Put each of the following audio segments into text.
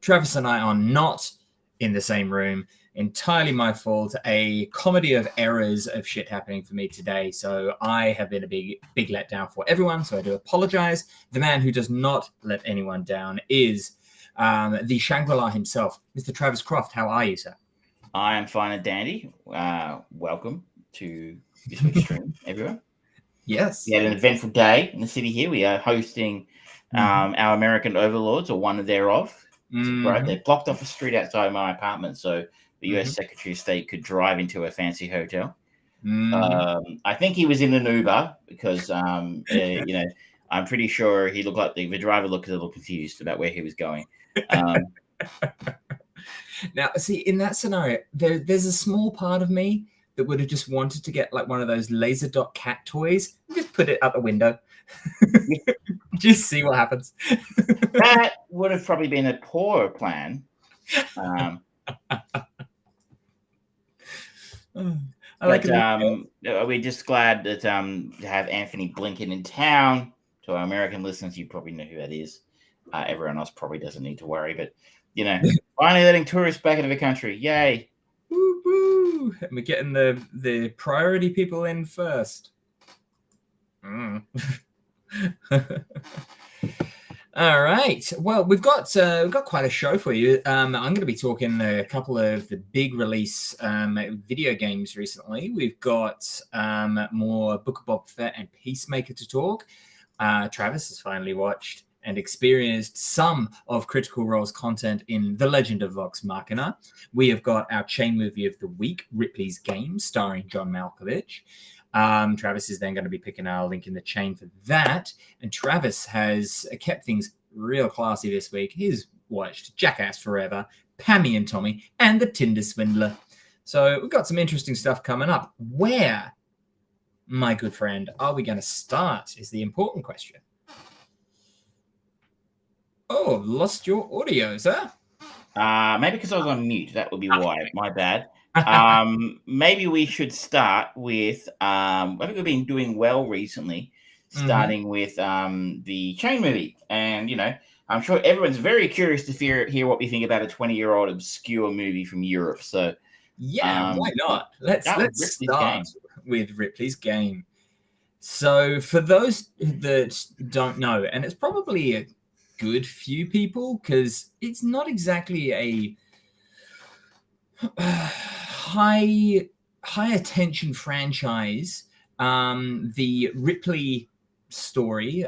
Travis and I are not in the same room. Entirely my fault. A comedy of errors of shit happening for me today. So I have been a big letdown for everyone. So I do apologize. The man who does not let anyone down is the Shangri-La himself, Mr. Travis Croft. How are you, sir? I am fine and dandy. Welcome to this week's stream, everyone. Yes. We had an eventful day in the city here. We are hosting our American overlords, or one thereof. Right, they blocked off a street outside my apartment, so the U.S. Secretary of State could drive into a fancy hotel. I think he was in an Uber because, I'm pretty sure he looked like the driver looked a little confused about where he was going. Now, see, in that scenario, there's a small part of me that would have just wanted to get like one of those laser dot cat toys and just put it out the window. Just see what happens. That would have probably been a poor plan. We're just glad that to have Anthony Blinken in town. To our American listeners, you probably know who that is. Everyone else probably doesn't need to worry, but finally letting tourists back into the country. Yay. Woo woo. And we're getting the priority people in first. All right. Well, we've got quite a show for you. I'm going to be talking a couple of the big release video games recently. We've got more Book of Boba Fett and Peacemaker to talk. Travis has finally watched and experienced some of Critical Role's content in The Legend of Vox Machina. We have got our chain movie of the week, Ripley's Game, starring John Malkovich. Travis is then going to be picking our link in the chain for that. And Travis has kept things real classy this week. He's watched Jackass Forever, Pammy and Tommy, and The Tinder Swindler. So we've got some interesting stuff coming up. Where, my good friend, are we going to start is the important question. Oh, I've lost your audio, sir. Maybe because I was on mute. That would be why. My bad. Maybe we should start with I think we've been doing well recently, starting with the chain movie. And I'm sure everyone's very curious to hear what we think about a 20-year-old obscure movie from Europe. So yeah, why not? Let's start with Ripley's Game. So for those that don't know, and it's probably a good few people because it's not exactly a high attention franchise. The Ripley story,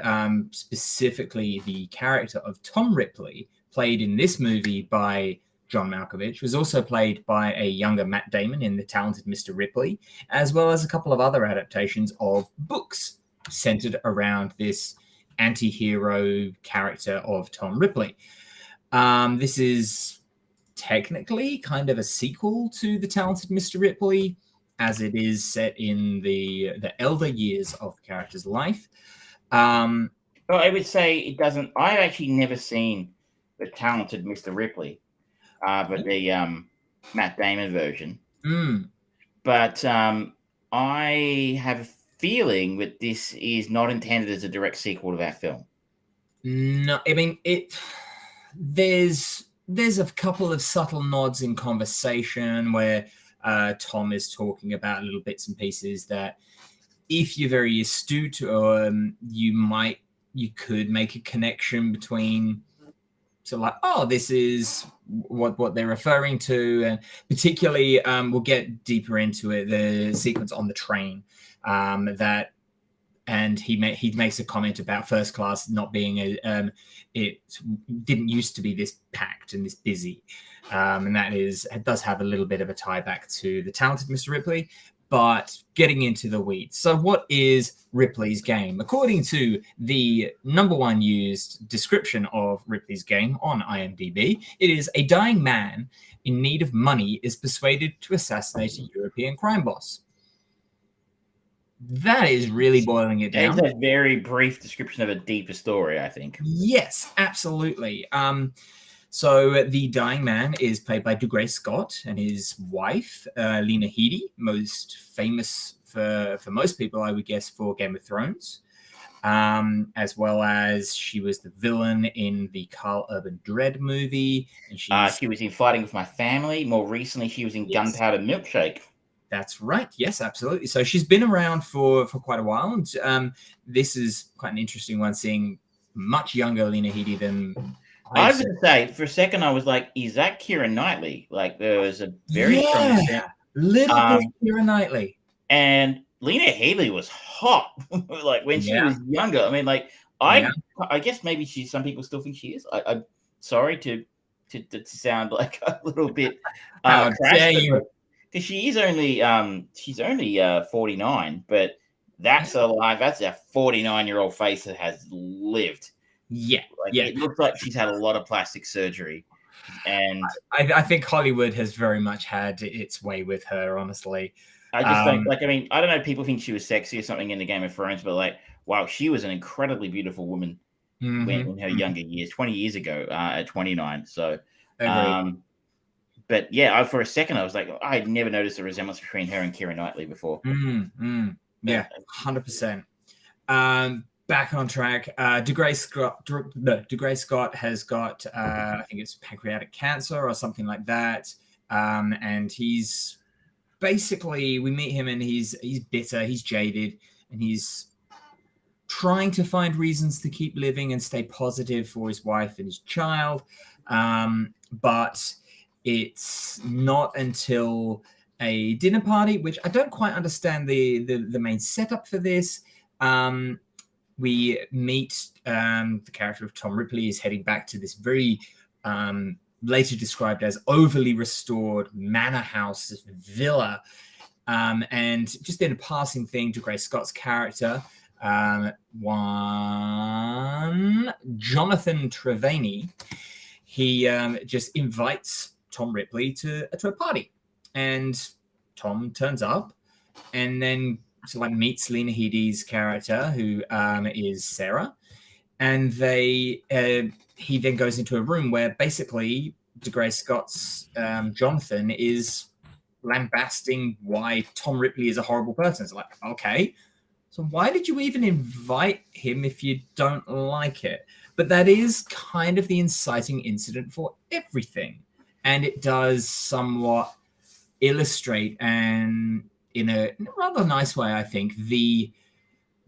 specifically the character of Tom Ripley, played in this movie by John Malkovich, was also played by a younger Matt Damon in The Talented Mr. Ripley, as well as a couple of other adaptations of books centered around this anti-hero character of Tom Ripley. This is technically kind of a sequel to The Talented Mr. Ripley, as it is set in the elder years of the character's life. Well, I would say it doesn't. I've actually never seen The Talented Mr. Ripley, but the Matt Damon version. But I have a feeling that this is not intended as a direct sequel to that film. No, I mean there's a couple of subtle nods in conversation where Tom is talking about little bits and pieces that, if you're very astute, you could make a connection between. So like, oh, this is what they're referring to, and particularly we'll get deeper into it. The sequence on the train and he makes a comment about first class not being it didn't used to be this packed and this busy, and it does have a little bit of a tie back to The Talented Mr. Ripley. But getting into the weeds. So what is Ripley's Game? According to the #1 used description of Ripley's Game on IMDb, it is a dying man in need of money is persuaded to assassinate a European crime boss. That is really boiling it down. It's a very brief description of a deeper story, I think. Yes, absolutely. So the dying man is played by Dougray Scott, and his wife, Lena Headey, most famous for most people, I would guess, for Game of Thrones. as well as she was the villain in the Carl Urban Dread movie. And she was in Fighting With My Family. More recently, she was in Gunpowder Milkshake. That's right. Yes, absolutely. So she's been around for quite a while. And this is quite an interesting one, seeing much younger Lena Headey than I was going to say, for a second, I was like, is that Keira Knightley? Like, there was a very strong little bit of Keira Knightley. And Lena Headey was hot, like, when she was younger. I mean, like, I guess maybe some people still think she is. I'm sorry to sound like a little bit how dare you? Because she's only 49, but that's a 49-year-old face that has lived. It looks like she's had a lot of plastic surgery, and I think Hollywood has very much had its way with her. Honestly, I just think, like, I mean, I don't know. People think she was sexy or something in the Game of Thrones, but like, wow, she was an incredibly beautiful woman in her younger years, 20 years ago, at 29. So, but yeah, for a second, I was like, I had never noticed a resemblance between her and Keira Knightley before. Yeah, 100%. Back on track. DeGray Scott has got, I think it's pancreatic cancer or something like that. And he's basically, we meet him and he's bitter, he's jaded, and he's trying to find reasons to keep living and stay positive for his wife and his child. But it's not until a dinner party, which I don't quite understand the main setup for this. We meet the character of Tom Ripley is heading back to this very later described as overly restored manor house villa. And just in a passing thing, DeGray Scott's character, Jonathan Trevani, he just invites Tom Ripley to a party. And Tom turns up and then meets Lena Headey's character, who is Sarah. And he then goes into a room where basically DeGray Scott's Jonathan is lambasting why Tom Ripley is a horrible person. It's like, okay, so why did you even invite him if you don't like it? But that is kind of the inciting incident for everything. And it does somewhat illustrate, and in a rather nice way, I think, the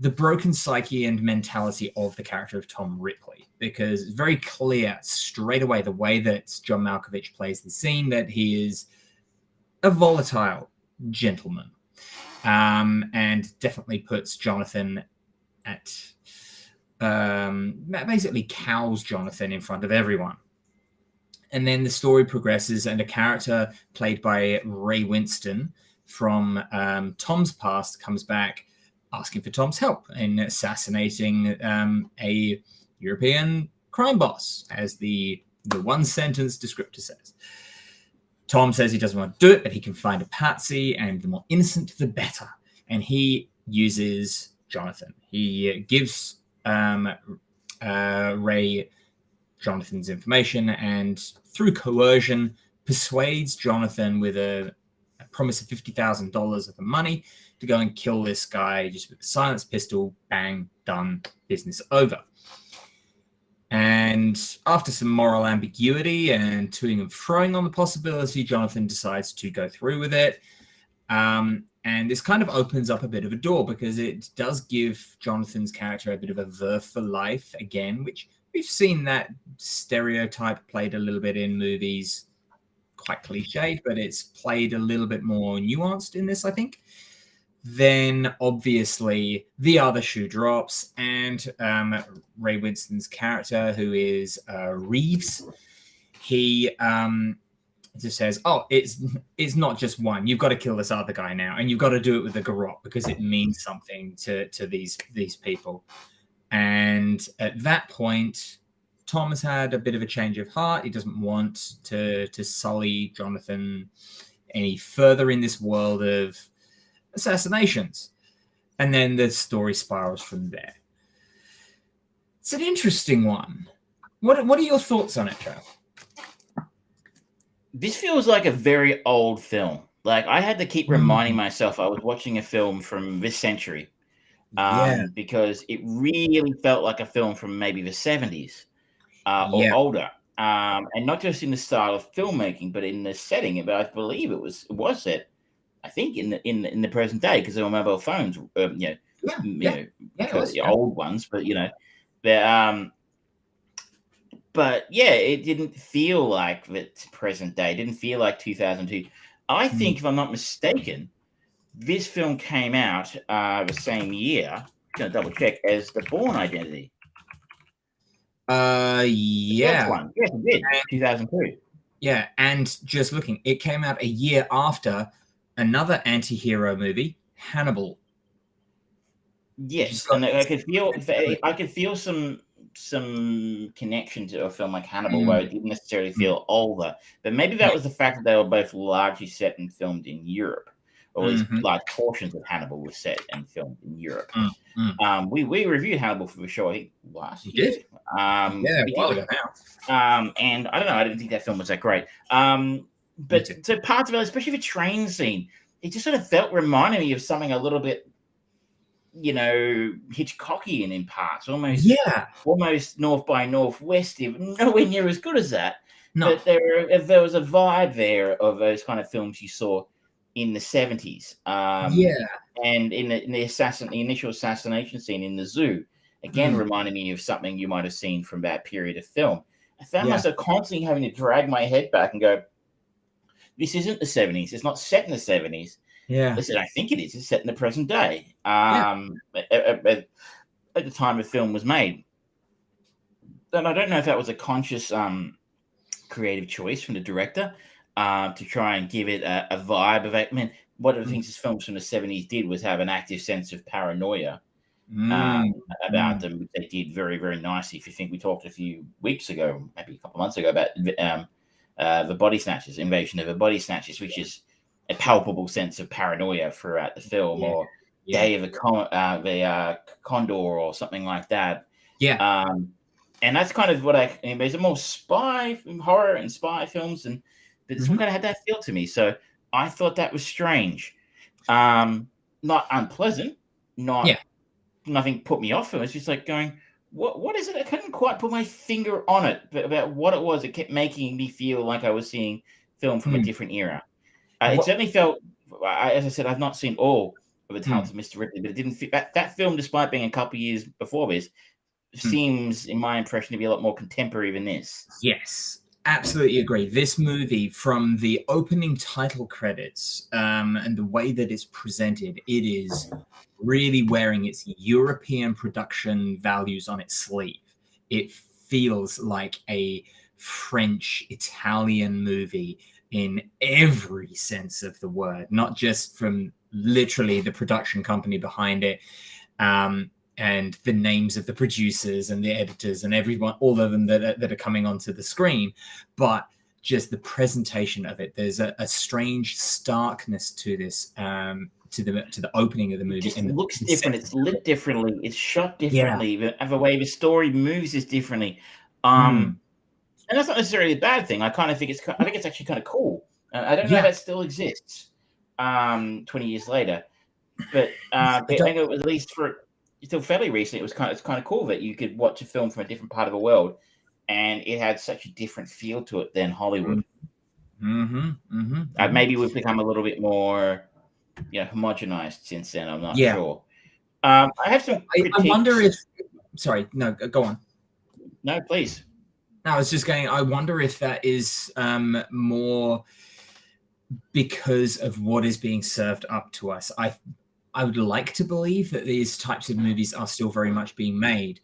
broken psyche and mentality of the character of Tom Ripley, because it's very clear straight away the way that John Malkovich plays the scene that he is a volatile gentleman, and definitely puts Jonathan at basically cows Jonathan in front of everyone. And then the story progresses, and a character played by Ray Winston from Tom's past comes back asking for Tom's help in assassinating a European crime boss, as the one-sentence descriptor says. Tom says he doesn't want to do it, but he can find a patsy, and the more innocent, the better. And he uses Jonathan. He gives Ray Jonathan's information, and through coercion persuades Jonathan with a promise of $50,000 of the money to go and kill this guy just with a silenced pistol. Bang, done, business over. And after some moral ambiguity and toing and froing on the possibility, Jonathan decides to go through with it. And this kind of opens up a bit of a door, because it does give Jonathan's character a bit of a verve for life again, which we've seen that stereotype played a little bit in movies, quite cliched, but it's played a little bit more nuanced in this, I think. Then obviously the other shoe drops, and Ray Winston's character, who is Reeves, he just says, oh, it's not just one. You've got to kill this other guy now, and you've got to do it with a garrote because it means something to these people. And at that point, Tom has had a bit of a change of heart. He doesn't want to sully Jonathan any further in this world of assassinations. And then the story spirals from there. It's an interesting one. What are your thoughts on it, Trav? This feels like a very old film. Like, I had to keep reminding myself I was watching a film from this century. because it really felt like a film from maybe the 70s or older. And not just in the style of filmmaking, but in the setting. But I believe it was set, I think, in the present day, because there were mobile phones, old ones, but but yeah, it didn't feel like it's present day. It didn't feel like 2002. I think, if I'm not mistaken, this film came out the same year. I'm gonna double check, as The Bourne Identity. Yeah. First one. Yes, it did. 2002. Yeah, and just looking, it came out a year after another anti-hero movie, Hannibal. Yes, and I could feel some connection to a film like Hannibal, where it didn't necessarily feel older. But maybe that was the fact that they were both largely set and filmed in Europe, or at least large portions of Hannibal were set and filmed in Europe. We reviewed Hannibal for the show, I think, last year. We did. And I don't know, I didn't think that film was that great. But so parts of it, especially the train scene, it just sort of reminded me of something a little bit, Hitchcockian in parts, almost North by Northwest, nowhere near as good as that. No. But there was a vibe there of those kind of films you saw in the 70s. And in the initial assassination scene in the zoo, again, reminded me of something you might have seen from that period of film. I found myself constantly having to drag my head back and go, this isn't the 70s. It's not set in the 70s. Yeah. Listen, I think it is. It's set in the present day. At the time the film was made. And I don't know if that was a conscious creative choice from the director to try and give it a vibe of it. I mean, one of the things his films from the 70s did was have an active sense of paranoia about them, which they did very, very nicely. If you think, we talked a few weeks ago, maybe a couple of months ago, about the Body Snatchers, Invasion of the Body Snatchers, which is a palpable sense of paranoia throughout the film, or Day of the Condor, or something like that. And that's kind of what there's a more spy horror and spy films, but this one kind of had that feel to me. So I thought that was strange, not unpleasant, nothing put me off. It was just like going, what is it? I couldn't quite put my finger on it, but about what it was. It kept making me feel like I was seeing film from a different era. It certainly felt, as I said, I've not seen all of the Talents of Mr. Ripley, but it didn't fit. That film, despite being a couple of years before this, seems, in my impression, to be a lot more contemporary than this. Yes, absolutely agree. This movie, from the opening title credits and the way that it's presented, it is really wearing its European production values on its sleeve. It feels like a French-Italian movie in every sense of the word, not just from literally the production company behind it, and the names of the producers and the editors and everyone, all of them that are coming onto the screen, but just the presentation of it. There's a strange starkness to this, to the opening of the movie. It looks different. It's lit differently. It's shot differently. The way the story moves is differently. And that's not necessarily a bad thing. I kind of think I think it's actually kind of cool. I don't know if that still exists 20 years later, but I think it was, at least for still fairly recent, it's kind of cool that you could watch a film from a different part of the world, and it had such a different feel to it than Hollywood. Maybe we've become a little bit more, homogenized since then. I'm not sure. I have some. I wonder if. Sorry, no, go on. No, please. No, I was just going, I wonder if that is more because of what is being served up to us. I would like to believe that these types of movies are still very much being made,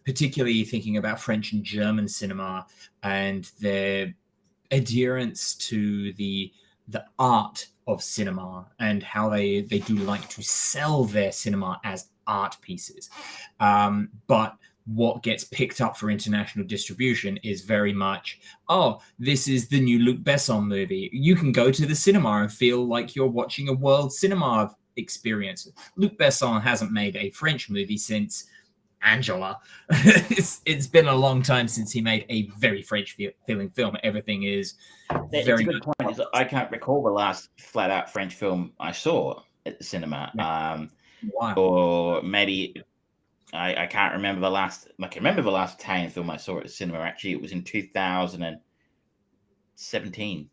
particularly thinking about French and German cinema and their adherence to the art of cinema and how they do like to sell their cinema as art pieces. But what gets picked up for international distribution is very much, this is the new Luc Besson movie. You can go to the cinema and feel like you're watching a world cinema experience. Luc Besson hasn't made a French movie since Angela. It's been a long time since he made a very French feeling film. Everything is very. It's a good point. I can't recall the last flat out French film I saw at the cinema. Wow. or maybe I can't remember the last. I can remember the last Italian film I saw at the cinema. Actually, it was in 2017.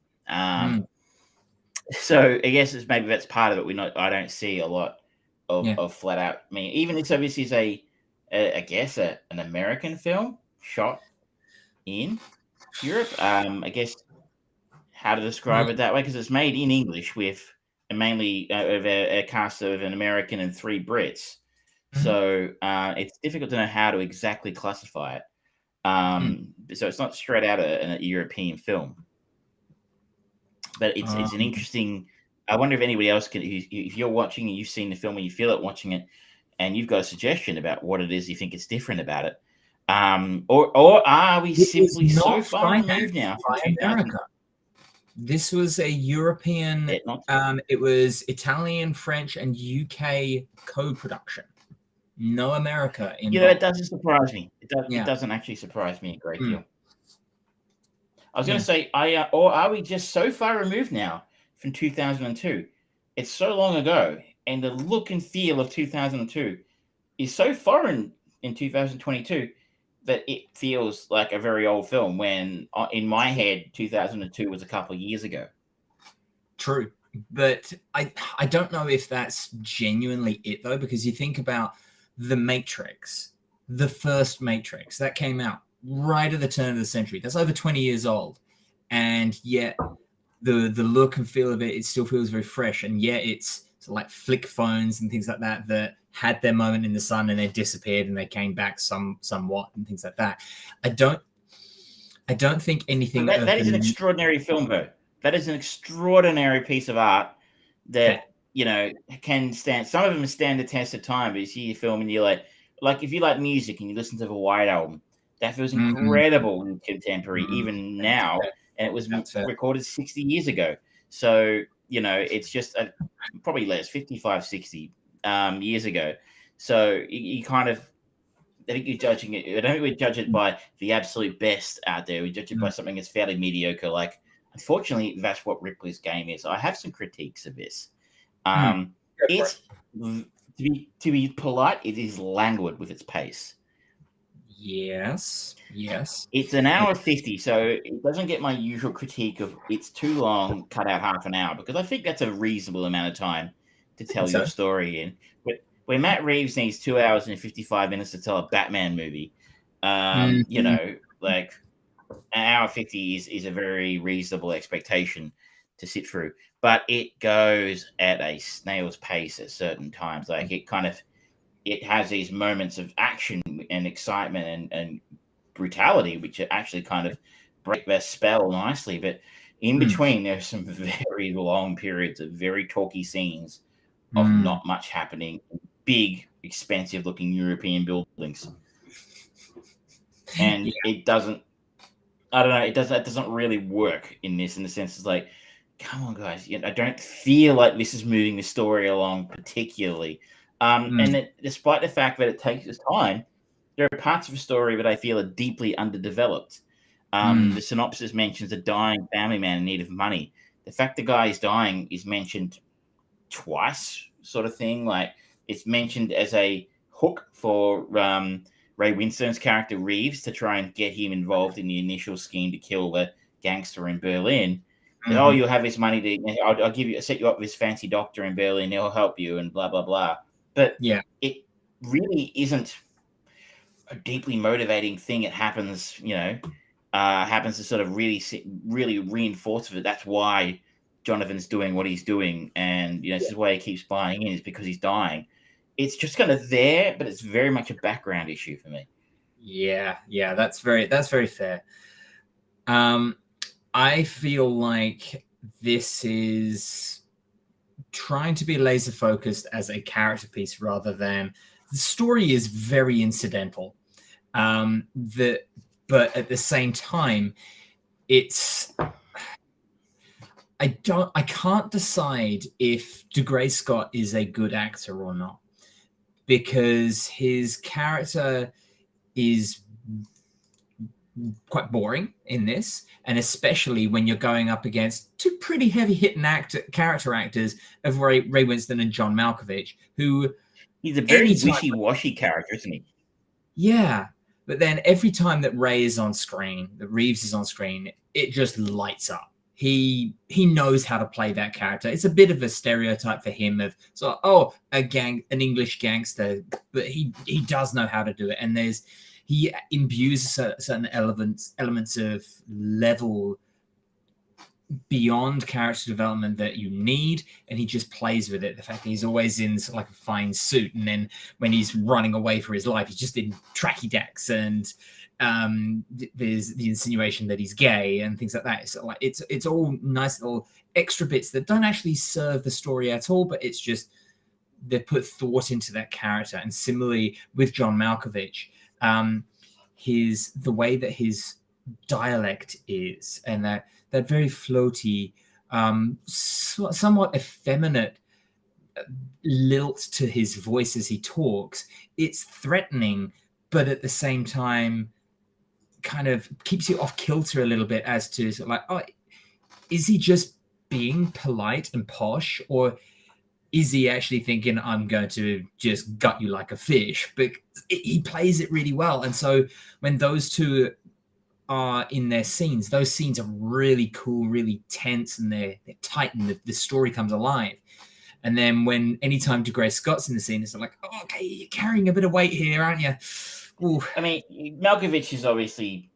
So I guess it's maybe that's part of it. I don't see a lot of flat out. I mean, even if this is an American film shot in Europe. I guess how to describe it that way, because it's made in English with mainly of a cast of an American and 3 Brits. So it's difficult to know how to exactly classify it. So it's not straight out a European film. But it's an interesting. I wonder if anybody else can. If you're watching and you've seen the film and you feel it watching it, and you've got a suggestion about what it is you think is different about it, or are we simply so far removed now from America? This was a European. It was Italian, French, and UK co-production. No America involved. Yeah, it doesn't surprise me. It doesn't actually surprise me a great deal. I was going to say, or are we just so far removed now from 2002? It's so long ago, and the look and feel of 2002 is so foreign in 2022 that it feels like a very old film, when in my head 2002 was a couple of years ago. True, but I don't know if that's genuinely it, though, because you think about The Matrix, the first Matrix that came out right at the turn of the century. That's over 20 years old, and yet the look and feel of it still feels very fresh, and yet it's like flick phones and things like that had their moment in the sun and they disappeared and they came back somewhat and things like that. I don't think anything. That is an extraordinary film, though. That is an extraordinary piece of art that can stand. Some of them stand the test of time. But you see your film and you're like if you like music and you listen to the White Album, that feels incredible and contemporary even now, and it was recorded 60 years ago. So it's just probably less, 55, 60 years ago. So you kind of, I think you're judging it. I don't think we judge it by the absolute best out there. We judge it by something that's fairly mediocre. Like, unfortunately, that's what Ripley's game is. I have some critiques of this. It's to be polite, it is languid with its pace. Yes. It's an hour 50, so it doesn't get my usual critique of it's too long, cut out half an hour, because I think that's a reasonable amount of time to tell your story in. But when Matt Reeves needs 2 hours and 55 minutes to tell a Batman movie, like an hour 50 is a very reasonable expectation to sit through. But it goes at a snail's pace at certain times. Like it has these moments of action and excitement and brutality, which actually kind of break their spell nicely. But in between, there's some very long periods of very talky scenes of not much happening, big, expensive-looking European buildings, and it doesn't. I don't know. It doesn't really work in this, in the sense it's like, come on, guys. I don't feel like this is moving the story along particularly. And despite the fact that it takes its time, there are parts of the story that I feel are deeply underdeveloped. The synopsis mentions a dying family man in need of money. The fact the guy is dying is mentioned twice, sort of thing. Like, it's mentioned as a hook for Ray Winstone's character Reeves to try and get him involved in the initial scheme to kill the gangster in Berlin. And, you'll have this money I'll set you up with this fancy doctor in Berlin. He'll help you and blah, blah, blah. But it really isn't a deeply motivating thing. It happens, happens to sort of really reinforce it. That's why Jonathan's doing what he's doing. And, this is why he keeps buying in, is because he's dying. It's just kind of there, but it's very much a background issue for me. Yeah, that's very fair. I feel like this is trying to be laser focused as a character piece rather than the story is very incidental. But at the same time, I can't decide if DeGray Scott is a good actor or not, because his character is quite boring in this, and especially when you're going up against two pretty heavy-hitting character actors of Ray Winston and John Malkovich, who He's a very wishy-washy character, isn't he? Yeah. But then every time that Ray is on screen, that Reeves is on screen, it just lights up. He knows how to play that character. It's a bit of a stereotype for him of an English gangster, but he does know how to do it. And he imbues certain elements of level beyond character development that you need, and he just plays with it. The fact that he's always in like a fine suit, and then when he's running away for his life, he's just in tracky decks, and there's the insinuation that he's gay and things like that. So like it's all nice little extra bits that don't actually serve the story at all, but it's just they put thought into that character. And similarly with John Malkovich, the way that his dialect is, and that very floaty, somewhat effeminate lilt to his voice as he talks, it's threatening, but at the same time kind of keeps you off kilter a little bit as to like, oh, is he just being polite and posh, or is he actually thinking, I'm going to just gut you like a fish? But he plays it really well. And so when those two are in their scenes, those scenes are really cool, really tense, and they're tight, and the story comes alive. And then anytime DeGray Scott's in the scene, it's like, oh, okay, you're carrying a bit of weight here, aren't you? Ooh. I mean, Malkovich is obviously,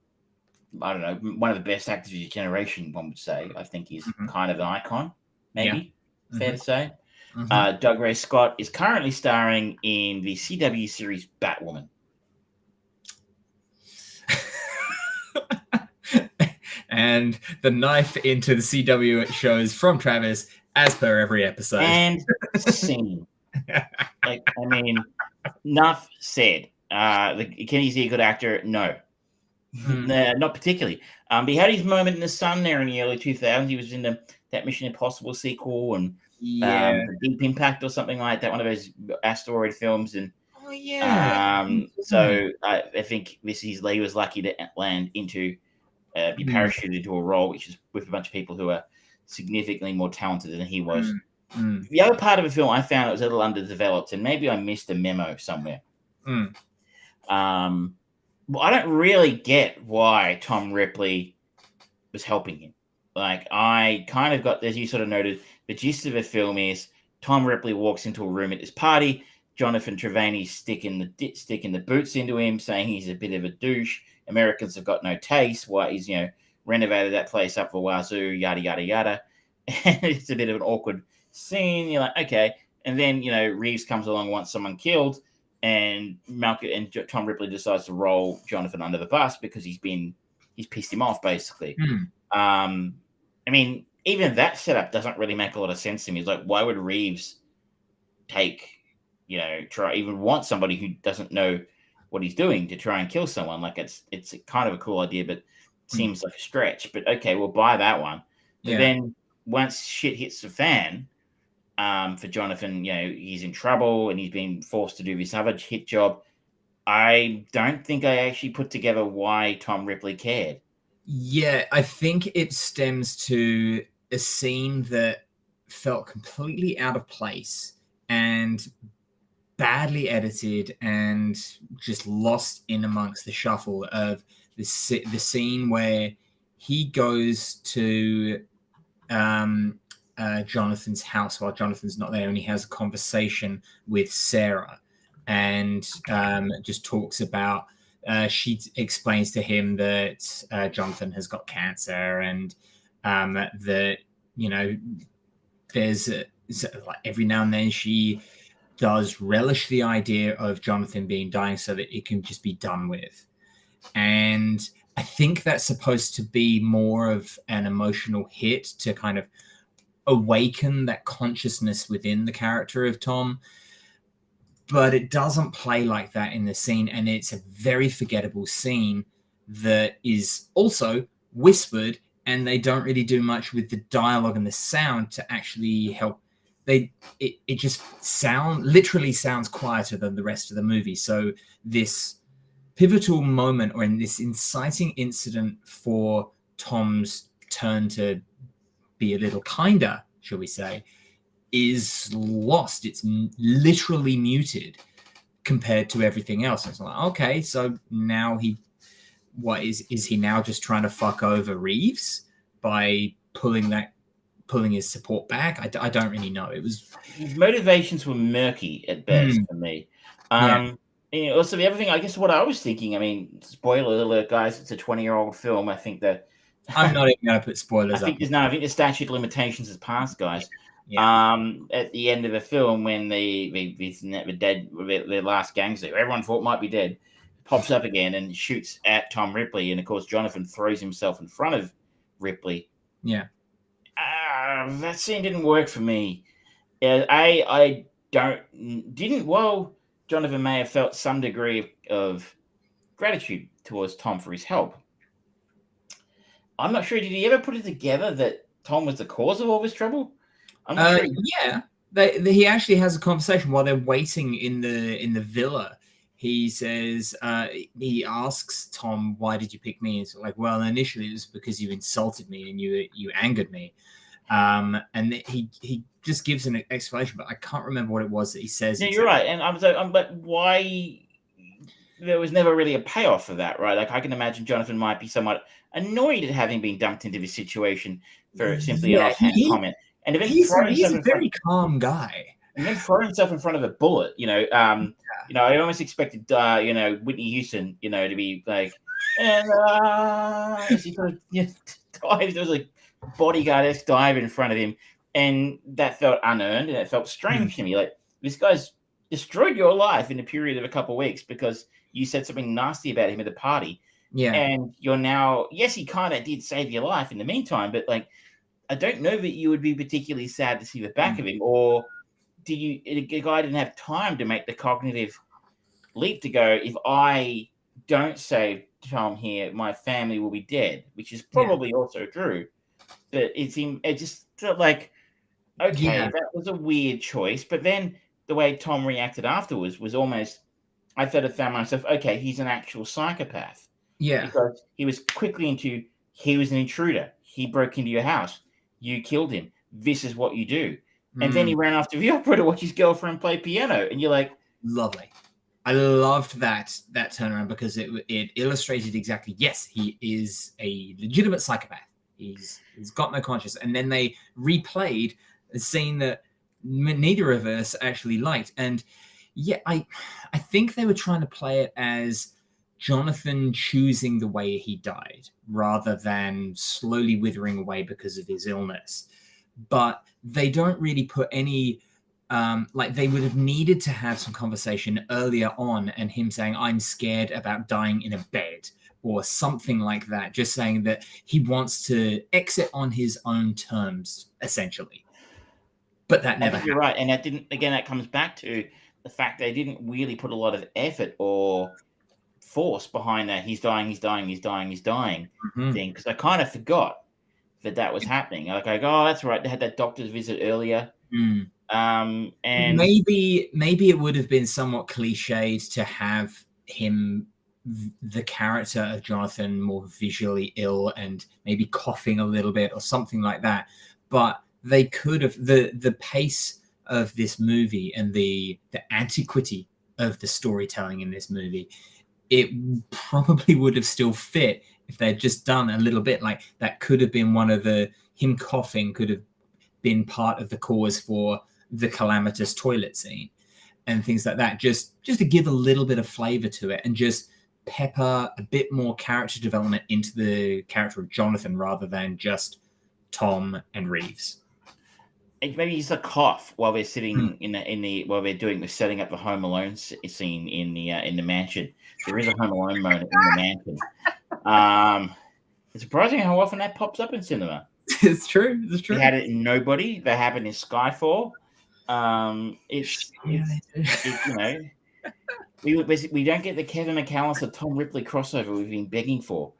I don't know, one of the best actors of his generation, one would say. I think he's kind of an icon, maybe, fair to say. Doug Ray Scott is currently starring in the CW series Batwoman. And the knife into the CW shows from Travis, as per every episode. And scene. I mean, enough said. Can he be a good actor? No. Nah, not particularly. But he had his moment in the sun there in the early 2000s. He was in that Mission Impossible sequel, and Deep Impact or something like that, one of those asteroid films. And so I think he was lucky to land into be parachuted into a role which is with a bunch of people who are significantly more talented than he was. The other part of the film I found it was a little underdeveloped, and maybe I missed a memo somewhere. Well, I don't really get why Tom Ripley was helping him. Like, I kind of got, as you sort of noted, the gist of the film is Tom Ripley walks into a room at this party. Jonathan Trevani's sticking the boots into him, saying he's a bit of a douche. Americans have got no taste. Why he's renovated that place up for wazoo, yada yada yada. And it's a bit of an awkward scene. You're like, okay. And then Reeves comes along, wants someone killed, and Tom Ripley decides to roll Jonathan under the bus because he's pissed him off, basically. I mean, even that setup doesn't really make a lot of sense to me. It's like, why would Reeves try even want somebody who doesn't know what he's doing to try and kill someone? Like, it's kind of a cool idea, but it seems like a stretch. But okay, we'll buy that one. But then once shit hits the fan, for Jonathan, he's in trouble and he's been forced to do this other hit job. I don't think I actually put together why Tom Ripley cared. Yeah, I think it stems to a scene that felt completely out of place and badly edited and just lost in amongst the shuffle of the scene where he goes to Jonathan's house while Jonathan's not there, and he has a conversation with Sarah, and just talks about she explains to him that Jonathan has got cancer, and that there's like every now and then she does relish the idea of Jonathan dying so that it can just be done with. And I think that's supposed to be more of an emotional hit to kind of awaken that consciousness within the character of Tom. But it doesn't play like that in the scene, and it's a very forgettable scene that is also whispered, and they don't really do much with the dialogue and the sound to actually help. It just literally sounds quieter than the rest of the movie. So this pivotal moment, or in this inciting incident for Tom's turn to be a little kinder, shall we say, is lost. It's literally muted compared to everything else. It's like, okay, so now is he now just trying to fuck over Reeves by pulling his support back? I don't really know. His motivations were murky at best for me. Also, the other thing, I guess, what I was thinking, I mean, spoiler alert, guys, it's a 20-year-old film. I think that I'm not even going to put spoilers I think the statute of limitations has passed, guys. At the end of the film, when the last gangster, who everyone thought might be dead, pops up again and shoots at Tom Ripley, and of course Jonathan throws himself in front of Ripley. Yeah. That scene didn't work for me. Well, Jonathan may have felt some degree of gratitude towards Tom for his help. I'm not sure. Did he ever put it together that Tom was the cause of all this trouble? I'm not sure. Yeah, he actually has a conversation while they're waiting in the villa. He says, he asks Tom, "Why did you pick me?" It's like, well, initially it was because you insulted me and you angered me. And he just gives an explanation, but I can't remember what it was that he says. Yeah, you're right. And but why? There was never really a payoff for that, right? Like, I can imagine Jonathan might be somewhat annoyed at having been dumped into this situation for simply an offhand comment. And then he's a very calm guy. And then throw himself in front of a bullet, I almost expected, Whitney Houston, to be like, and as he sort of dive, there was a bodyguard-esque dive in front of him, and that felt unearned, and it felt strange to me. Like, this guy's destroyed your life in a period of a couple of weeks because you said something nasty about him at the party. Yeah. And you're now, yes, he kind of did save your life in the meantime, but like, I don't know that you would be particularly sad to see the back of him, or the guy didn't have time to make the cognitive leap to go, if I don't save Tom here, my family will be dead, which is probably also true. But it just felt like, okay, that was a weird choice. But then the way Tom reacted afterwards was almost, I found myself, okay, he's an actual psychopath. Yeah. Because he was he was an intruder. He broke into your house. You killed him. This is what you do. And then he ran off to the opera to watch his girlfriend play piano. And you're like, lovely. I loved that turnaround because it illustrated exactly, yes, he is a legitimate psychopath. He's got no conscience. And then they replayed a scene that neither of us actually liked. And yeah, I think they were trying to play it as Jonathan choosing the way he died rather than slowly withering away because of his illness. But they don't really put any, they would have needed to have some conversation earlier on and him saying, I'm scared about dying in a bed or something like that. Just saying that he wants to exit on his own terms, essentially. But that never happened. You're right. And that comes back to the fact they didn't really put a lot of effort or force behind that he's dying thing, because I kind of forgot that was happening. Like, I go, oh, that's right, they had that doctor's visit earlier. And maybe it would have been somewhat cliched to have him, the character of Jonathan, more visually ill and maybe coughing a little bit or something like that. But they could have, the pace of this movie and the antiquity of the storytelling in this movie, it probably would have still fit if they'd just done a little bit. Like, that could have been one of him coughing could have been part of the cause for the calamitous toilet scene and things like that, just to give a little bit of flavor to it and just pepper a bit more character development into the character of Jonathan rather than just Tom and Reeves. Maybe he's a cough while they're sitting while they're doing the setting up the Home Alone scene in the mansion. There is a Home Alone moment in the mansion. It's surprising how often that pops up in cinema. It's true. They had it in Nobody. They happened in Skyfall. We don't get the Kevin McAllister Tom Ripley crossover we've been begging for.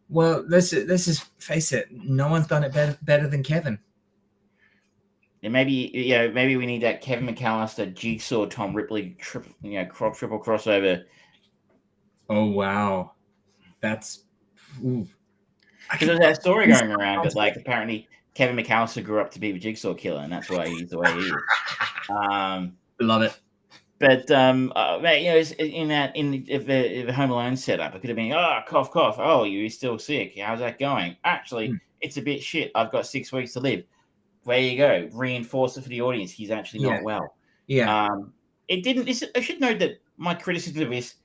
Well, let's just face it. No one's done it better than Kevin. And maybe we need that Kevin McAllister Jigsaw Tom Ripley triple crossover. Oh wow, that's because there's that story going around that, like, apparently Kevin McAllister grew up to be the Jigsaw Killer, and that's why he's the way he is. Love it. But if the Home Alone setup, it could have been, cough, cough. Oh, you're still sick. How's that going? Actually, it's a bit shit. I've got 6 weeks to live. There you go. Reinforce it for the audience. He's actually not well. Yeah. It didn't. I should note that my criticism of this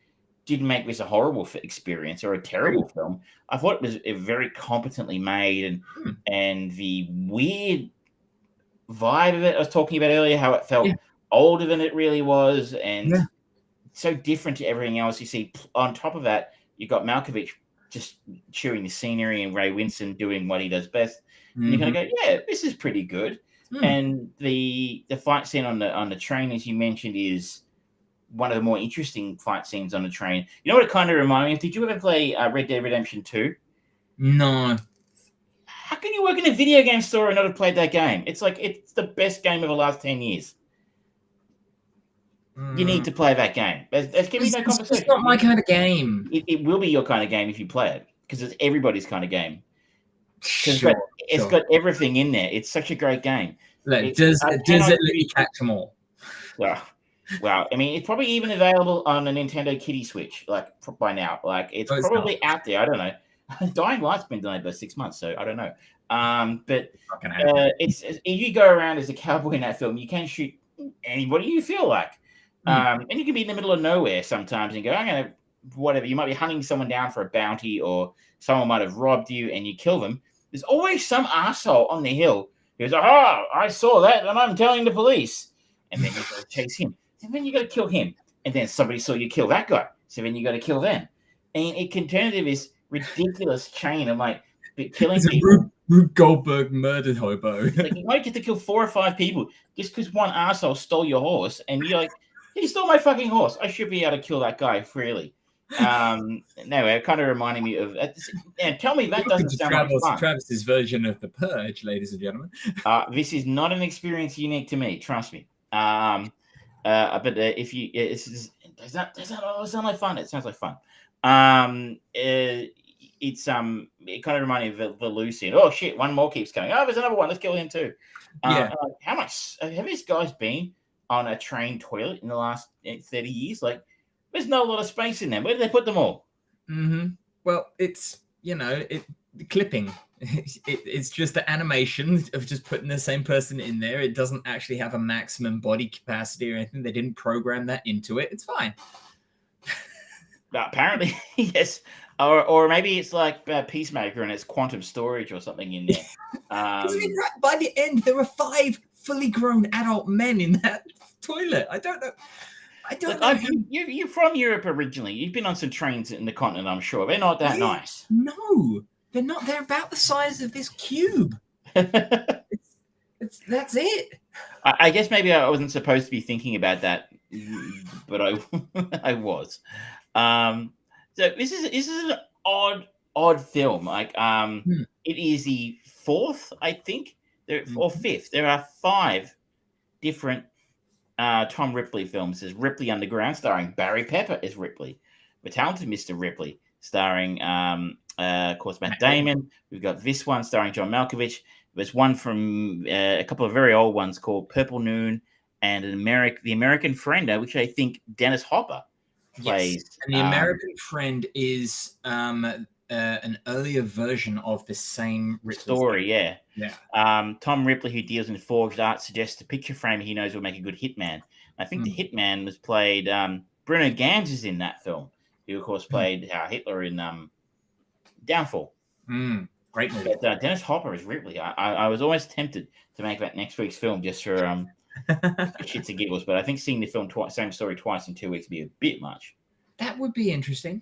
didn't make this a horrible experience or a terrible film. I thought it was very competently made, and the weird vibe of it I was talking about earlier, how it felt older than it really was, and so different to everything else you see. On top of that, you got Malkovich just chewing the scenery and Ray Winston doing what he does best. And you're going to go, yeah, this is pretty good. And the fight scene on the train, as you mentioned, is one of the more interesting fight scenes on the train. You know what it kind of reminded me of? Did you ever play Red Dead Redemption 2? No. How can you work in a video game store and not have played that game? It's like it's the best game of the last 10 years. You need to play that game. There's giving no conversation. It's not my kind of game. It will be your kind of game if you play it, because it's everybody's kind of game. Sure, it's got everything in there. It's such a great game. Does it let you catch them all? Wow. I mean, it's probably even available on a Nintendo Kitty Switch, like by now. Like it's probably out there. I don't know. Dying Light's been delayed by 6 months, so I don't know. But it's you go around as a cowboy in that film, you can shoot anybody you feel like. And you can be in the middle of nowhere sometimes and go, I'm going to, whatever. You might be hunting someone down for a bounty, or someone might have robbed you and you kill them. There's always some asshole on the hill who's like, I saw that and I'm telling the police. And then you got to chase him. And then you got to kill him. And then somebody saw you kill that guy. So then you got to kill them. And it can turn into this ridiculous chain of like killing people. Rube Goldberg murdered hobo. Like, you might get to kill 4 or 5 people just because one asshole stole your horse. And you're like, he stole my fucking horse. I should be able to kill that guy freely. No, it kind of reminded me of. And tell me that doesn't sound like fun. Travis's version of The Purge, ladies and gentlemen. This is not an experience unique to me. Trust me. But if you, does that sound like fun? It sounds like fun. It kind of reminded me of the Lucy. Oh shit! One more keeps coming. Oh, there's another one. Let's kill him too. How much have these guys been on a train toilet in the last 30 years? Like, there's not a lot of space in there. Where do they put them all? Well, it's clipping. It's just the animation of just putting the same person in there. It doesn't actually have a maximum body capacity or anything. They didn't program that into it. It's fine. Apparently, yes. Or maybe it's like Peacemaker and it's quantum storage or something in there. I mean, by the end, there were 5 fully grown adult men in that toilet. I don't know. You're from Europe originally. You've been on some trains in the continent, I'm sure. They're not that nice. No, they're not. They're about the size of this cube. That's it. I guess maybe I wasn't supposed to be thinking about that, but I was. So this is an odd film. Like it is the 4th, I think, or 5th. There are 5 different Tom Ripley films. There's Ripley Underground, starring Barry Pepper as Ripley, The Talented Mr. Ripley, starring of course Matt Damon. We've got this one starring John Malkovich. There's one from a couple of very old ones called Purple Noon and The American Friend, which I think Dennis Hopper plays. Yes. And The American Friend is an earlier version of the same story. Yeah. Tom Ripley, who deals in forged art, suggests a picture frame he knows will make a good hitman. I think the hitman was played. Bruno Ganz is in that film, who of course played Hitler in Downfall. Great movie. But Dennis Hopper is Ripley. I was always tempted to make that next week's film just for shits and giggles, but I think seeing the film same story twice in 2 weeks would be a bit much. That would be interesting.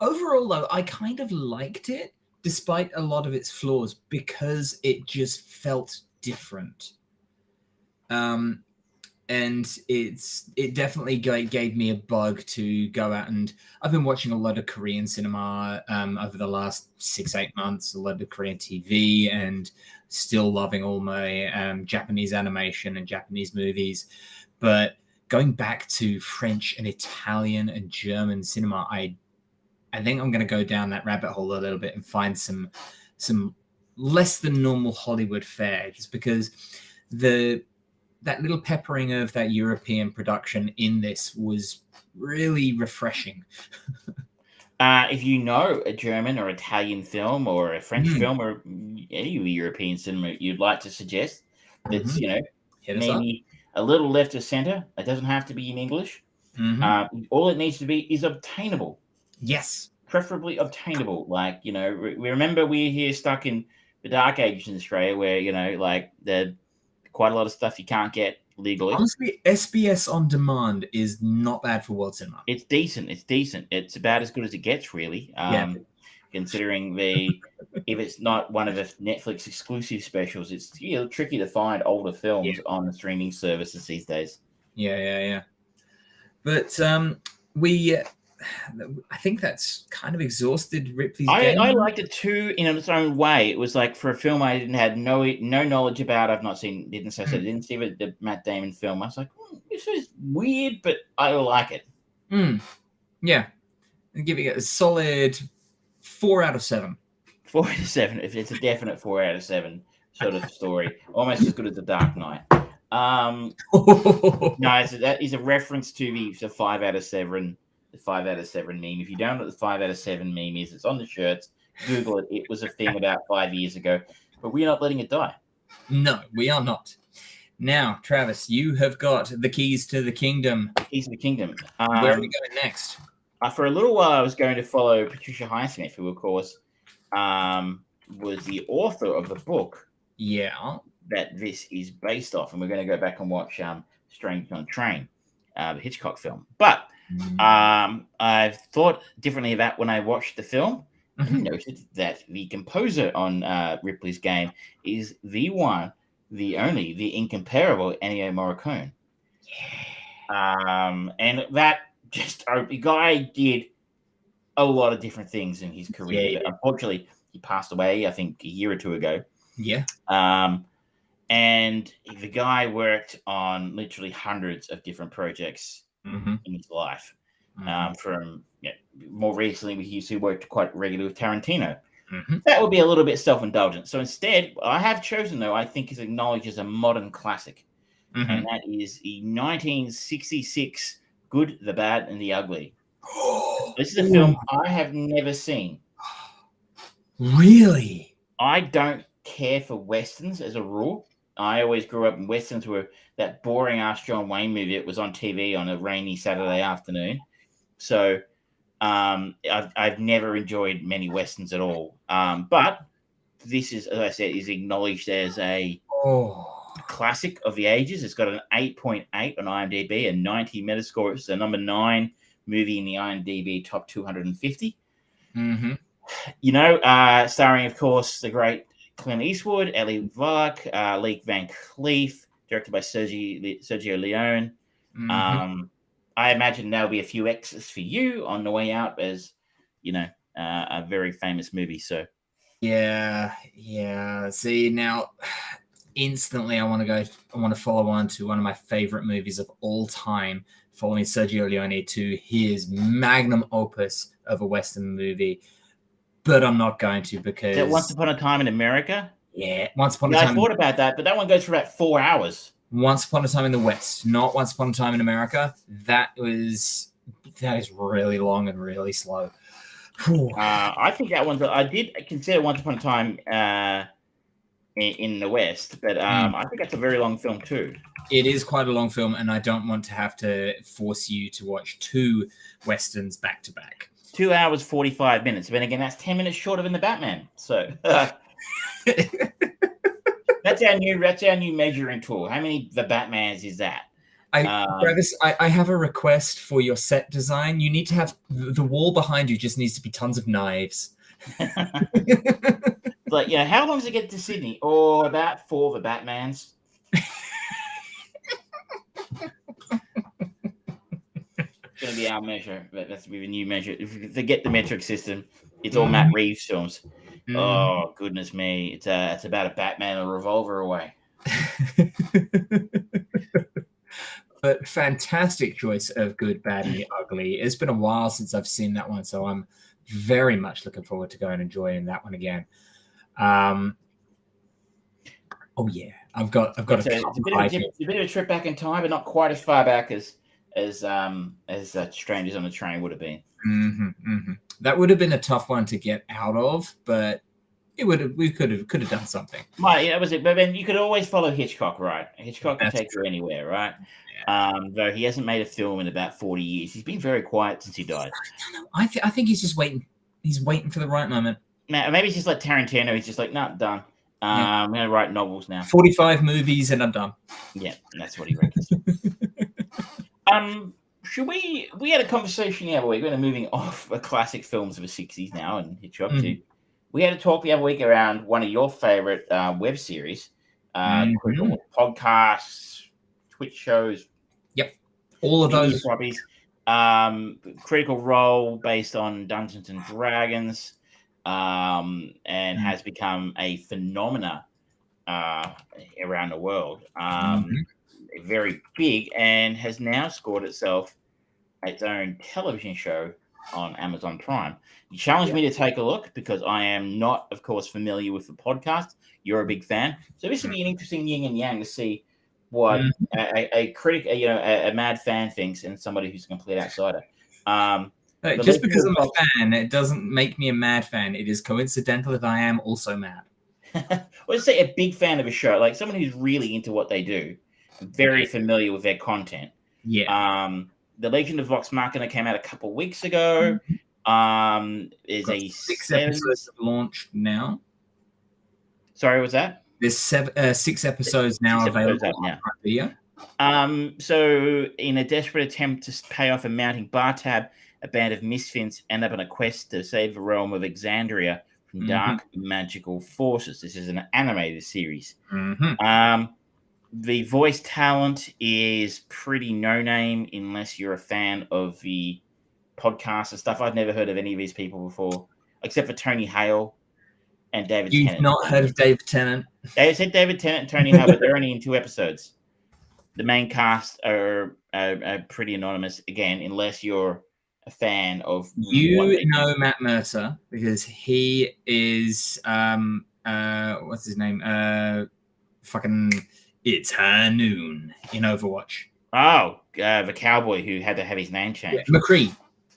Overall, though, I kind of liked it, despite a lot of its flaws, because it just felt different. And it definitely gave me a bug to go out, and I've been watching a lot of Korean cinema over the last 6-8 months, a lot of Korean TV, and still loving all my Japanese animation and Japanese movies. But going back to French and Italian and German cinema, I think I'm going to go down that rabbit hole a little bit and find some some less than normal Hollywood fare, just because that little peppering of that European production in this was really refreshing. If you know a German or Italian film or a French film or any European cinema you'd like to suggest, that's maybe a little left of center. It doesn't have to be in English. All it needs to be is obtainable. Yes. Preferably obtainable. Like, we remember we're here stuck in the dark ages in Australia where, like there's quite a lot of stuff you can't get legally. Honestly, SBS on demand is not bad for world cinema. It's decent. It's about as good as it gets, really. Considering if it's not one of the Netflix exclusive specials, it's tricky to find older films on the streaming services these days. Yeah. But I think that's kind of exhausted Ripley's game. I liked it too in its own way. It was like for a film I had no knowledge about. I've not seen, didn't see the Matt Damon film. I was like, this is weird, but I like it. Yeah, I'm giving it a solid 4 out of 7. 4 out of 7. If it's a definite 4 out of 7 sort of story, almost as good as The Dark Knight. No, that is a reference to the 5 out of 7. The 5 out of 7 meme. If you don't know what the 5 out of 7 meme is, it's on the shirts. Google it. It was a thing about 5 years ago, but we're not letting it die. No, we are not. Now, Travis, you have got the keys to the kingdom. Keys to the kingdom. Where are we going next? For a little while, I was going to follow Patricia Highsmith, who, of course, was the author of the book. Yeah. That this is based off, and we're going to go back and watch Strange on Train, the Hitchcock film. But I've thought differently about when I watched the film. I noted that the composer on Ripley's Game is the one, the only, the incomparable Ennio Morricone. And that the guy did a lot of different things in his career. Yeah. Unfortunately, he passed away, I think, a year or two ago. Yeah. And the guy worked on literally hundreds of different projects in his life. From more recently, he worked quite regularly with Tarantino. That would be a little bit self-indulgent. So instead, I have chosen, though, I think is acknowledged as a modern classic. And that is the 1966 Good, the Bad, and the Ugly. This is a film I have never seen. Really? I don't care for Westerns as a rule. I always grew up in Westerns were that boring-ass John Wayne movie that was on TV on a rainy Saturday afternoon. So I've never enjoyed many Westerns at all. But this is, as I said, is acknowledged as a classic of the ages. It's got an 8.8 on IMDb, a 90 Metascore. It's the number 9 movie in the IMDb top 250. Starring, of course, the great Clint Eastwood, Eli Wallach, Lee Van Cleef, directed by Sergio Leone. I imagine there'll be a few X's for you on the way out, as a very famous movie. So, yeah. See, now instantly, I want to follow on to one of my favorite movies of all time, following Sergio Leone to his magnum opus of a Western movie. But I'm not going to, because... Is that Once Upon a Time in America? Yeah, Once Upon a Time... I thought about that, but that one goes for about 4 hours. Once Upon a Time in the West, not Once Upon a Time in America. That is really long and really slow. I think that one... I did consider Once Upon a Time in the West, but I think that's a very long film too. It is quite a long film, and I don't want to have to force you to watch 2 Westerns back to back. 2 hours, 45 minutes. But again, that's 10 minutes shorter than the Batman. So that's our new measuring tool. How many the Batmans is that? Travis, I have a request for your set design. You need to have the wall behind you just needs to be tons of knives. Like, how long does it get to Sydney? Or about 4 the Batmans. Going to be our measure, but that's be the new measure. If you forget the metric system, it's all Matt Reeves films. Oh goodness me, it's about a Batman and a revolver away. But fantastic choice of Good, Bad, and the Ugly. It's been a while since I've seen that one, so I'm very much looking forward to going and enjoying that one again. Oh yeah, I've got It's a bit of a trip back in time, but not quite as far back as Strangers on the Train would have been. That would have been a tough one to get out of, but we could have done something. That was it. But then you could always follow Hitchcock, right? Hitchcock can take you anywhere, right? Yeah. Though he hasn't made a film in about 40 years. He's been very quiet since he died. I think he's just waiting. He's waiting for the right moment. Maybe it's just like Tarantino. He's just like, nah, done. I'm going to write novels now. 45 movies and I'm done. Yeah, that's what he reckons. We had a conversation the other week. We're moving off classic films of the 60s now and Hitchcock too. We had a talk the other week around one of your favorite web series, podcasts, Twitch shows. Yep, all of those properties. Critical Role, based on Dungeons and Dragons, and has become a phenomena around the world. Very big, and has now scored itself its own television show on Amazon Prime. You challenged me to take a look because I am not, of course, familiar with the podcast. You're a big fan, so this would be an interesting yin and yang to see what a critic, a mad fan thinks, and somebody who's a complete outsider. Just because I'm a fan, it doesn't make me a mad fan. It is coincidental that I am also mad. Let's say a big fan of a show, like someone who's really into what they do, very familiar with their content. Yeah. The Legion of Vox Machina came out a couple of weeks ago. Is a 6 episodes launched now. Sorry, what's that? There's 6 episodes now available on video. So, in a desperate attempt to pay off a mounting bar tab, a band of misfits end up on a quest to save the realm of Exandria from dark magical forces. This is an animated series. The voice talent is pretty no-name unless you're a fan of the podcast and stuff. I've never heard of any of these people before, except for Tony Hale and David Tennant. You've not heard of David Tennant? They said David Tennant and Tony Hale, but they're only in 2 episodes. The main cast are pretty anonymous, again, unless you're a fan of... You know Matt Mercer, because he is... what's his name? It's High Noon in Overwatch. Oh, the cowboy who had to have his name changed. Yeah, McCree.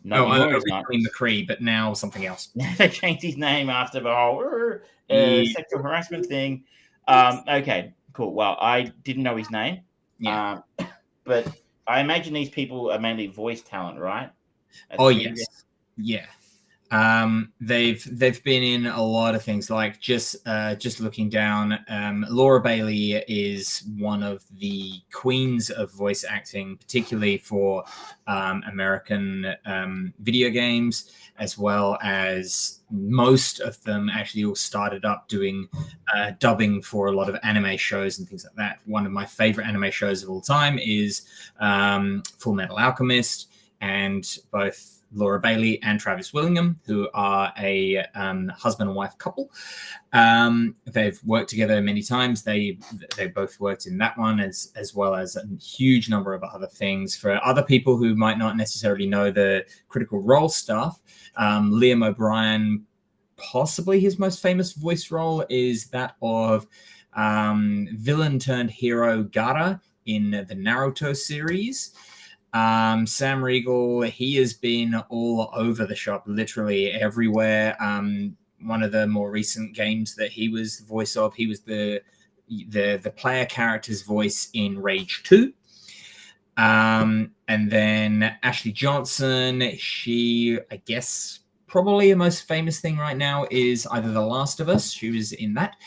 Originally McCree, but now something else. They changed his name after the whole sexual harassment thing. Okay, cool. Well, I didn't know his name. Yeah. But I imagine these people are mainly voice talent, right? Yes. Yeah. They've been in a lot of things, like just looking down. Laura Bailey is one of the queens of voice acting, particularly for American video games, as well as most of them actually all started up doing dubbing for a lot of anime shows and things like that. One of my favorite anime shows of all time is Full Metal Alchemist, and both Laura Bailey and Travis Willingham, who are a husband and wife couple. They've worked together many times. They both worked in that one, as well as a huge number of other things. For other people who might not necessarily know the Critical Role stuff, Liam O'Brien, possibly his most famous voice role is that of villain turned hero Gaara in the Naruto series. Sam Riegel, he has been all over the shop, literally everywhere. One of the more recent games that he was the voice of, he was the player character's voice in Rage 2. And then Ashley Johnson, she, I guess, probably the most famous thing right now is either The Last of Us. She was in that.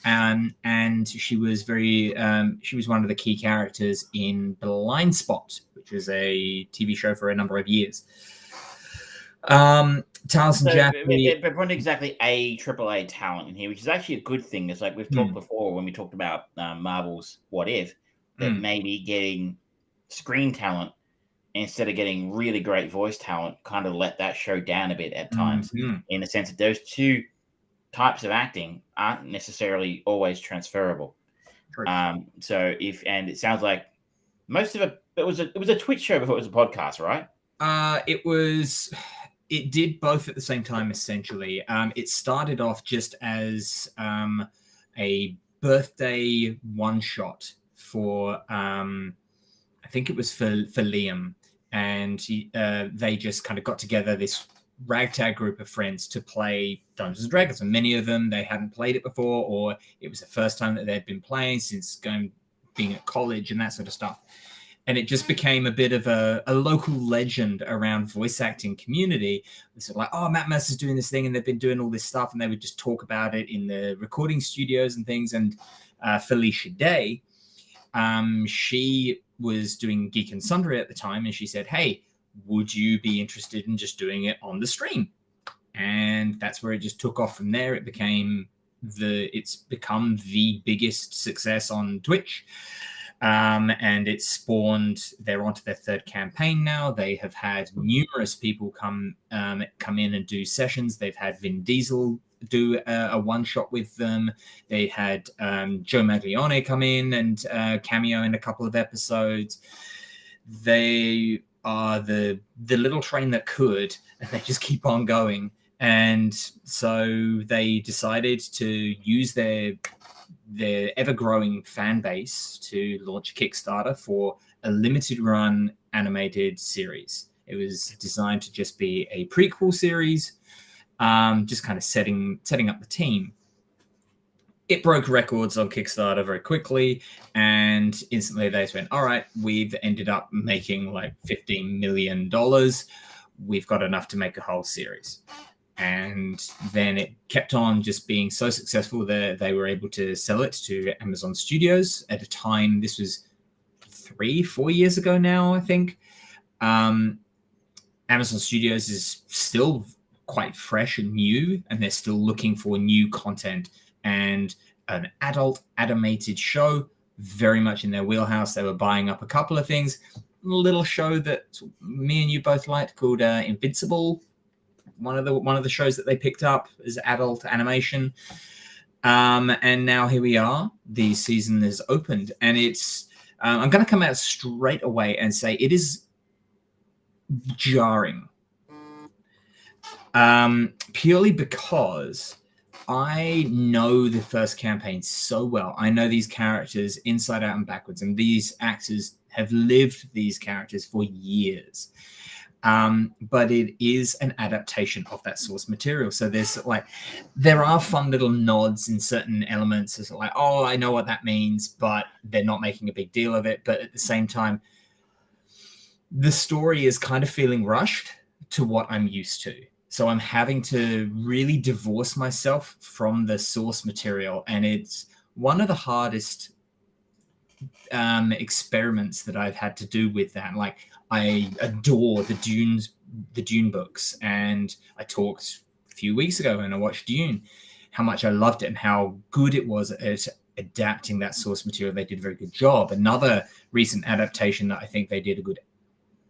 And she was she was one of the key characters in Blind Spot, which was a TV show for a number of years. Taliesin Jaffe, but not exactly a AAA talent in here, which is actually a good thing. It's like we've talked before when we talked about Marvel's What If, that maybe getting screen talent instead of getting really great voice talent kind of let that show down a bit at times, in the sense that those two types of acting aren't necessarily always transferable. So it sounds like most of it was a Twitch show before it was a podcast, right? It was It did both at the same time, essentially. It started off just as a birthday one-shot for, I think it was for Liam. And they just kind of got together, this ragtag group of friends, to play Dungeons and Dragons. And many of them, they hadn't played it before, or it was the first time that they'd been playing since being at college and that sort of stuff. And it just became a bit of a local legend around voice acting community. It's like, oh, Matt Mercer's doing this thing, and they've been doing all this stuff, and they would just talk about it in the recording studios and things. And Felicia Day, she was doing Geek and Sundry at the time, and she said, hey, would you be interested in just doing it on the stream? And that's where it just took off from there. It's become the biggest success on Twitch. And it spawned, they're onto their third campaign now. They have had numerous people come in and do sessions. They've had Vin Diesel do a one-shot with them. They had Joe Maglione come in and cameo in a couple of episodes. They are the little train that could, and they just keep on going. And so they decided to use their ever-growing fan base to launch a Kickstarter for a limited-run animated series. It was designed to just be a prequel series, just kind of setting up the team. It broke records on Kickstarter very quickly, and instantly they just went, all right, we've ended up making like $15 million. We've got enough to make a whole series. And then it kept on just being so successful that they were able to sell it to Amazon Studios at a time. This was 3-4 years ago now, I think. Amazon Studios is still quite fresh and new, and they're still looking for new content. And an adult animated show, very much in their wheelhouse. They were buying up a couple of things. A little show that me and you both liked called Invincible. One of the shows that they picked up is adult animation. And now here we are. The season is opened, and it's I'm going to come out straight away and say it is jarring. Purely because I know the first campaign so well. I know these characters inside out and backwards, and these actors have lived these characters for years. But it is an adaptation of that source material. So there are fun little nods in certain elements. It's like, oh, I know what that means, but they're not making a big deal of it. But at the same time, the story is kind of feeling rushed to what I'm used to. So I'm having to really divorce myself from the source material. And it's one of the hardest experiments that I've had to do with that. Like, I adore the Dune books, and I talked a few weeks ago when I watched Dune how much I loved it and how good it was at adapting that source material. They did a very good job. Another recent adaptation that I think they did a good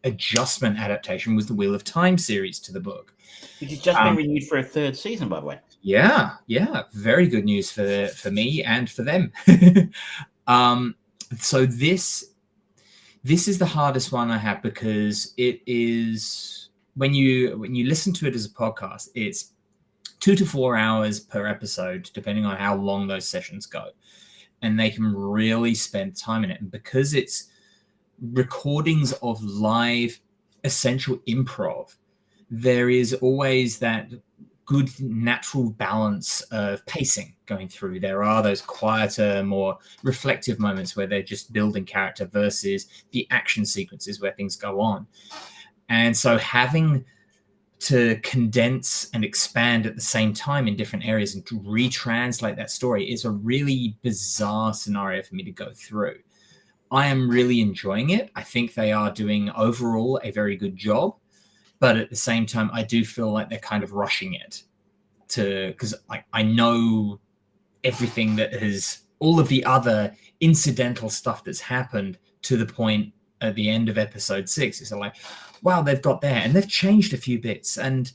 adjustment adaptation was the Wheel of Time series to the book, which has just been renewed for a third season, by the way. Yeah, very good news for me and for them. So this is the hardest one I have, because it is, when you listen to it as a podcast, it's 2 to 4 hours per episode, depending on how long those sessions go. And they can really spend time in it. And because it's recordings of live essential improv, there is always that good natural balance of pacing going through. There are those quieter, more reflective moments where they're just building character versus the action sequences where things go on. And so having to condense and expand at the same time in different areas and to retranslate that story is a really bizarre scenario for me to go through. I am really enjoying it. I think they are doing overall a very good job. But at the same time, I do feel like they're kind of rushing it because I know everything that has, all of the other incidental stuff that's happened to the point at the end of episode 6. It's like, wow, they've got there and they've changed a few bits. And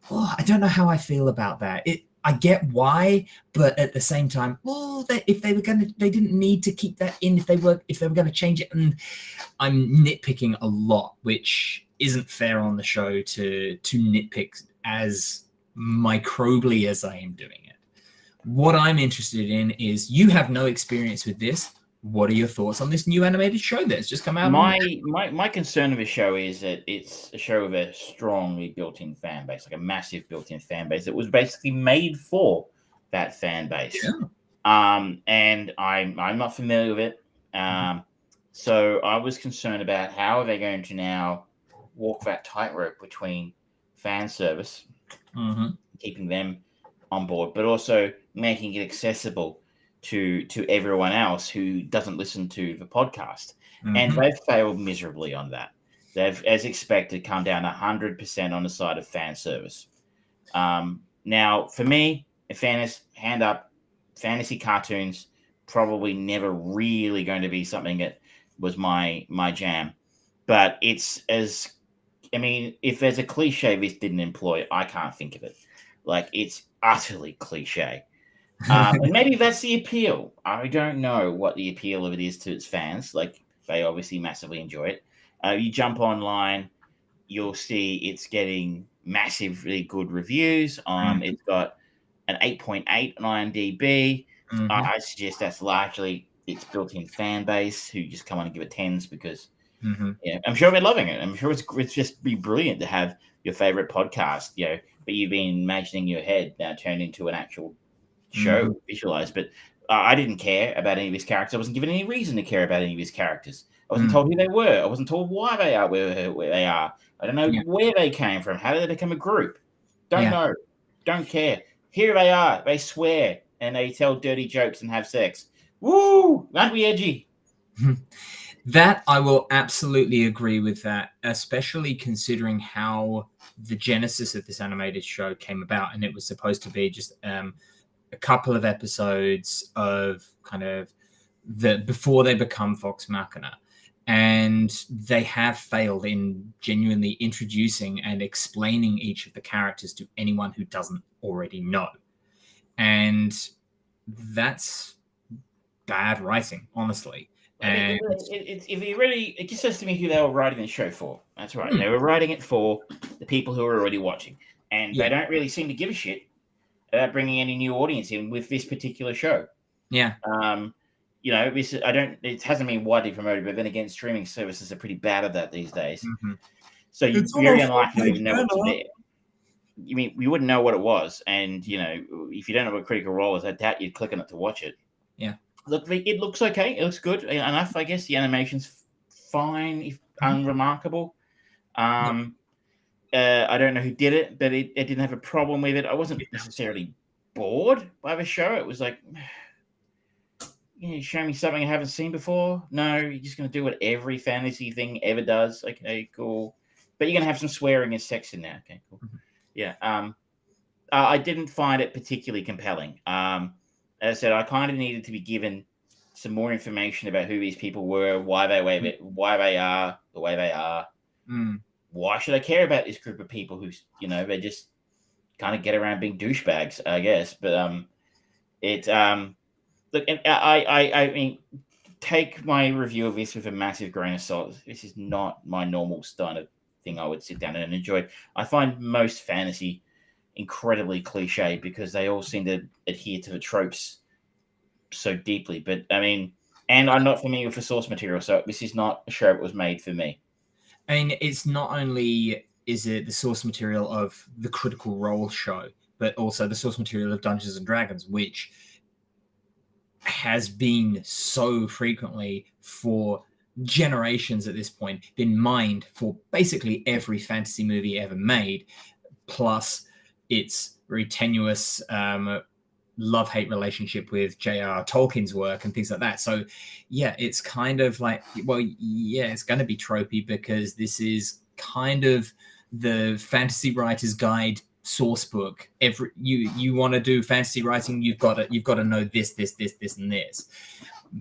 I don't know how I feel about that. I get why, but at the same time, if they were they didn't need to keep that in if they were going to change it. And I'm nitpicking a lot, which isn't fair on the show to nitpick as microbely as I am doing it. What I'm interested in is, you have no experience with this. What are your thoughts on this new animated show that's just come out? My concern of a show is that it's a show with a strongly built-in fan base, like a massive built-in fan base that was basically made for that fan base. Yeah. And I'm not familiar with it. So I was concerned about how are they going to now walk that tightrope between fan service, keeping them on board, but also making it accessible to everyone else who doesn't listen to the podcast. And they've failed miserably on that. They've, as expected, come down 100% on the side of fan service. Now, for me, in fairness, hand up, fantasy cartoons probably never really going to be something that was my jam. But it's as, I mean, if there's a cliche this didn't employ, I can't think of it. Like, it's utterly cliche. And maybe that's the appeal. I don't know what the appeal of it is to its fans. Like, they obviously massively enjoy it. You jump online, you'll see it's getting massively good reviews. It's got an 8.8 on IMDb. I suggest that's largely its built-in fan base who just come on and give it tens because yeah, I'm sure they're loving it. I'm sure it's just be brilliant to have your favorite podcast, but you've been imagining in your head now turned into an actual show visualized. But I didn't care about any of his characters. I wasn't given any reason to care about any of his characters. I wasn't told who they were. I wasn't told why they are where they are. I don't know where they came from. How did they become a group? Don't know. Don't care. Here they are. They swear and they tell dirty jokes and have sex. Woo! Aren't we edgy? That I will absolutely agree with that, especially considering how the genesis of this animated show came about. And it was supposed to be just a couple of episodes of kind of before they become Vox Machina. And they have failed in genuinely introducing and explaining each of the characters to anyone who doesn't already know. And that's bad writing, honestly. And it just says to me who they were writing the show for. That's right. They were writing it for the people who are already watching. And they don't really seem to give a shit about bringing any new audience in with this particular show. Yeah. It hasn't been widely promoted, but then again, streaming services are pretty bad at that these days. So you're very unlikely to even know what's there. You mean you wouldn't know what it was, and if you don't know what Critical Role is, I doubt you'd click on it to watch it. Yeah. Look, it looks okay. It looks good enough, I guess. The animation's fine, if unremarkable. I don't know who did it, but it didn't have a problem with it. I wasn't necessarily bored by the show. It was like, show me something I haven't seen before. No, you're just going to do what every fantasy thing ever does. Okay, cool. But you're going to have some swearing and sex in there. Okay, cool. Yeah. I didn't find it particularly compelling. As I said, I kind of needed to be given some more information about who these people were, why they are the way they are. Why should I care about this group of people who, they just kind of get around being douchebags, I guess. But look, I mean, take my review of this with a massive grain of salt. This is not my normal style of thing I would sit down and enjoy. I find most fantasy incredibly cliche because they all seem to adhere to the tropes so deeply. But I mean, and I'm not familiar with the source material, so this is not a show that was made for me. I mean, it's not only is it the source material of the Critical Role show, but also the source material of Dungeons and Dragons, which has been so frequently for generations at this point been mined for basically every fantasy movie ever made, plus its very tenuous love-hate relationship with J.R. Tolkien's work and things like that. So yeah, it's kind of like, well, yeah, it's going to be tropey because this is kind of the fantasy writer's guide source book. You want to do fantasy writing, you've got to know this, and this.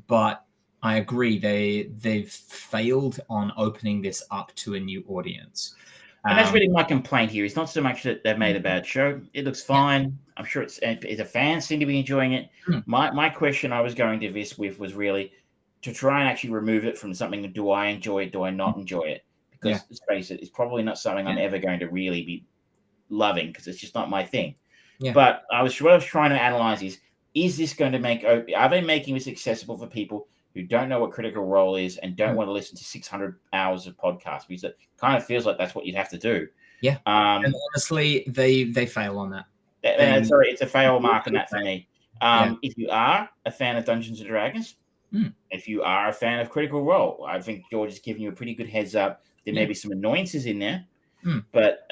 But I agree, they've failed on opening this up to a new audience. And that's really my complaint here. It's not so much that they've made a bad show. It looks fine. Yeah. I'm sure it's the fans seem to be enjoying it. My question I was going to this with was really to try and actually remove it from something. Do I enjoy it? Do I not enjoy it? because let's face it, it's probably not something I'm ever going to really be loving because it's just not my thing. Yeah. But what I was trying to analyze is this going to are they making this accessible for people who don't know what Critical Role is and don't want to listen to 600 hours of podcast? Because it kind of feels like that's what you'd have to do. Yeah. And honestly, they fail on that. It's a fail mark on that for me. If you are a fan of Dungeons and Dragons, if you are a fan of Critical Role, I think George is giving you a pretty good heads up. There may be some annoyances in there, but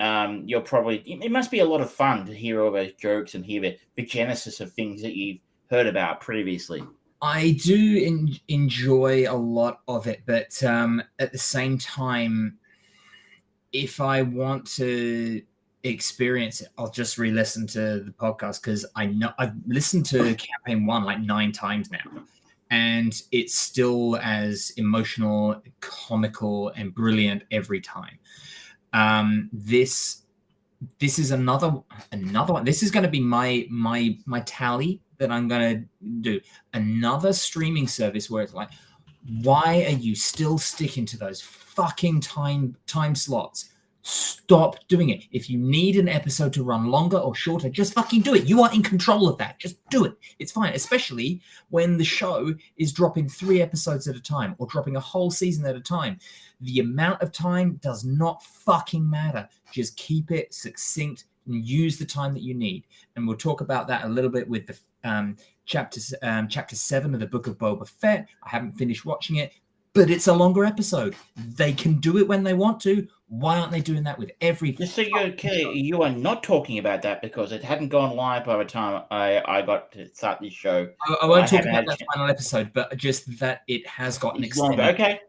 you're probably, it must be a lot of fun to hear all those jokes and hear the genesis of things that you've heard about previously. I do enjoy a lot of it, but at the same time, if I want to experience it, I'll just re-listen to the podcast because I know I've listened to campaign 1 like 9 times now, and it's still as emotional, comical, and brilliant every time. This is another one. This is going to be my tally that I'm going to do. Another streaming service where it's like, why are you still sticking to those fucking time slots? Stop doing it. If you need an episode to run longer or shorter, just fucking do it. You are in control of that. Just do it. It's fine, especially when the show is dropping 3 episodes at a time or dropping a whole season at a time. The amount of time does not fucking matter. Just keep it succinct and use the time that you need. And we'll talk about that a little bit with the chapter 7 of the Book of Boba Fett. I haven't finished watching it, but it's a longer episode. They can do it when they want to. Why aren't they doing that with every? Just so you're clear, you are not talking about that because it hadn't gone live by the time I got to start this show. I won't talk about that final episode, but just that it has gotten extended. Okay,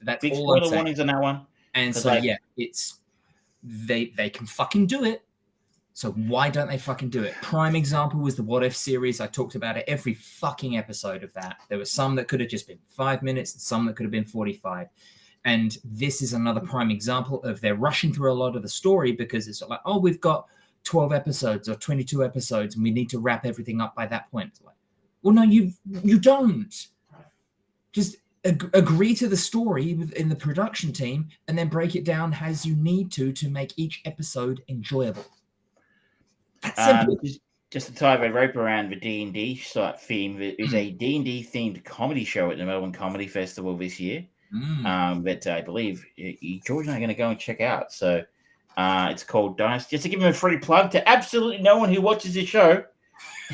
that's big all I'm saying. Warnings on that one. And so it's they can fucking do it. So why don't they fucking do it? Prime example was the What If series. I talked about it every fucking episode of that. There were some that could have just been 5 minutes and some that could have been 45. And this is another prime example of they're rushing through a lot of the story because it's like, oh, we've got 12 episodes or 22 episodes and we need to wrap everything up by that point. It's like, well, no, you don't. Just agree to the story in the production team and then break it down as you need to make each episode enjoyable. That's simple. Just to tie a rope around the D&D theme, there's a D&D themed comedy show at the Melbourne Comedy Festival this year. That I believe George and I are going to go and check out. So it's called Dice. Just to give him a free plug to absolutely no one who watches this show,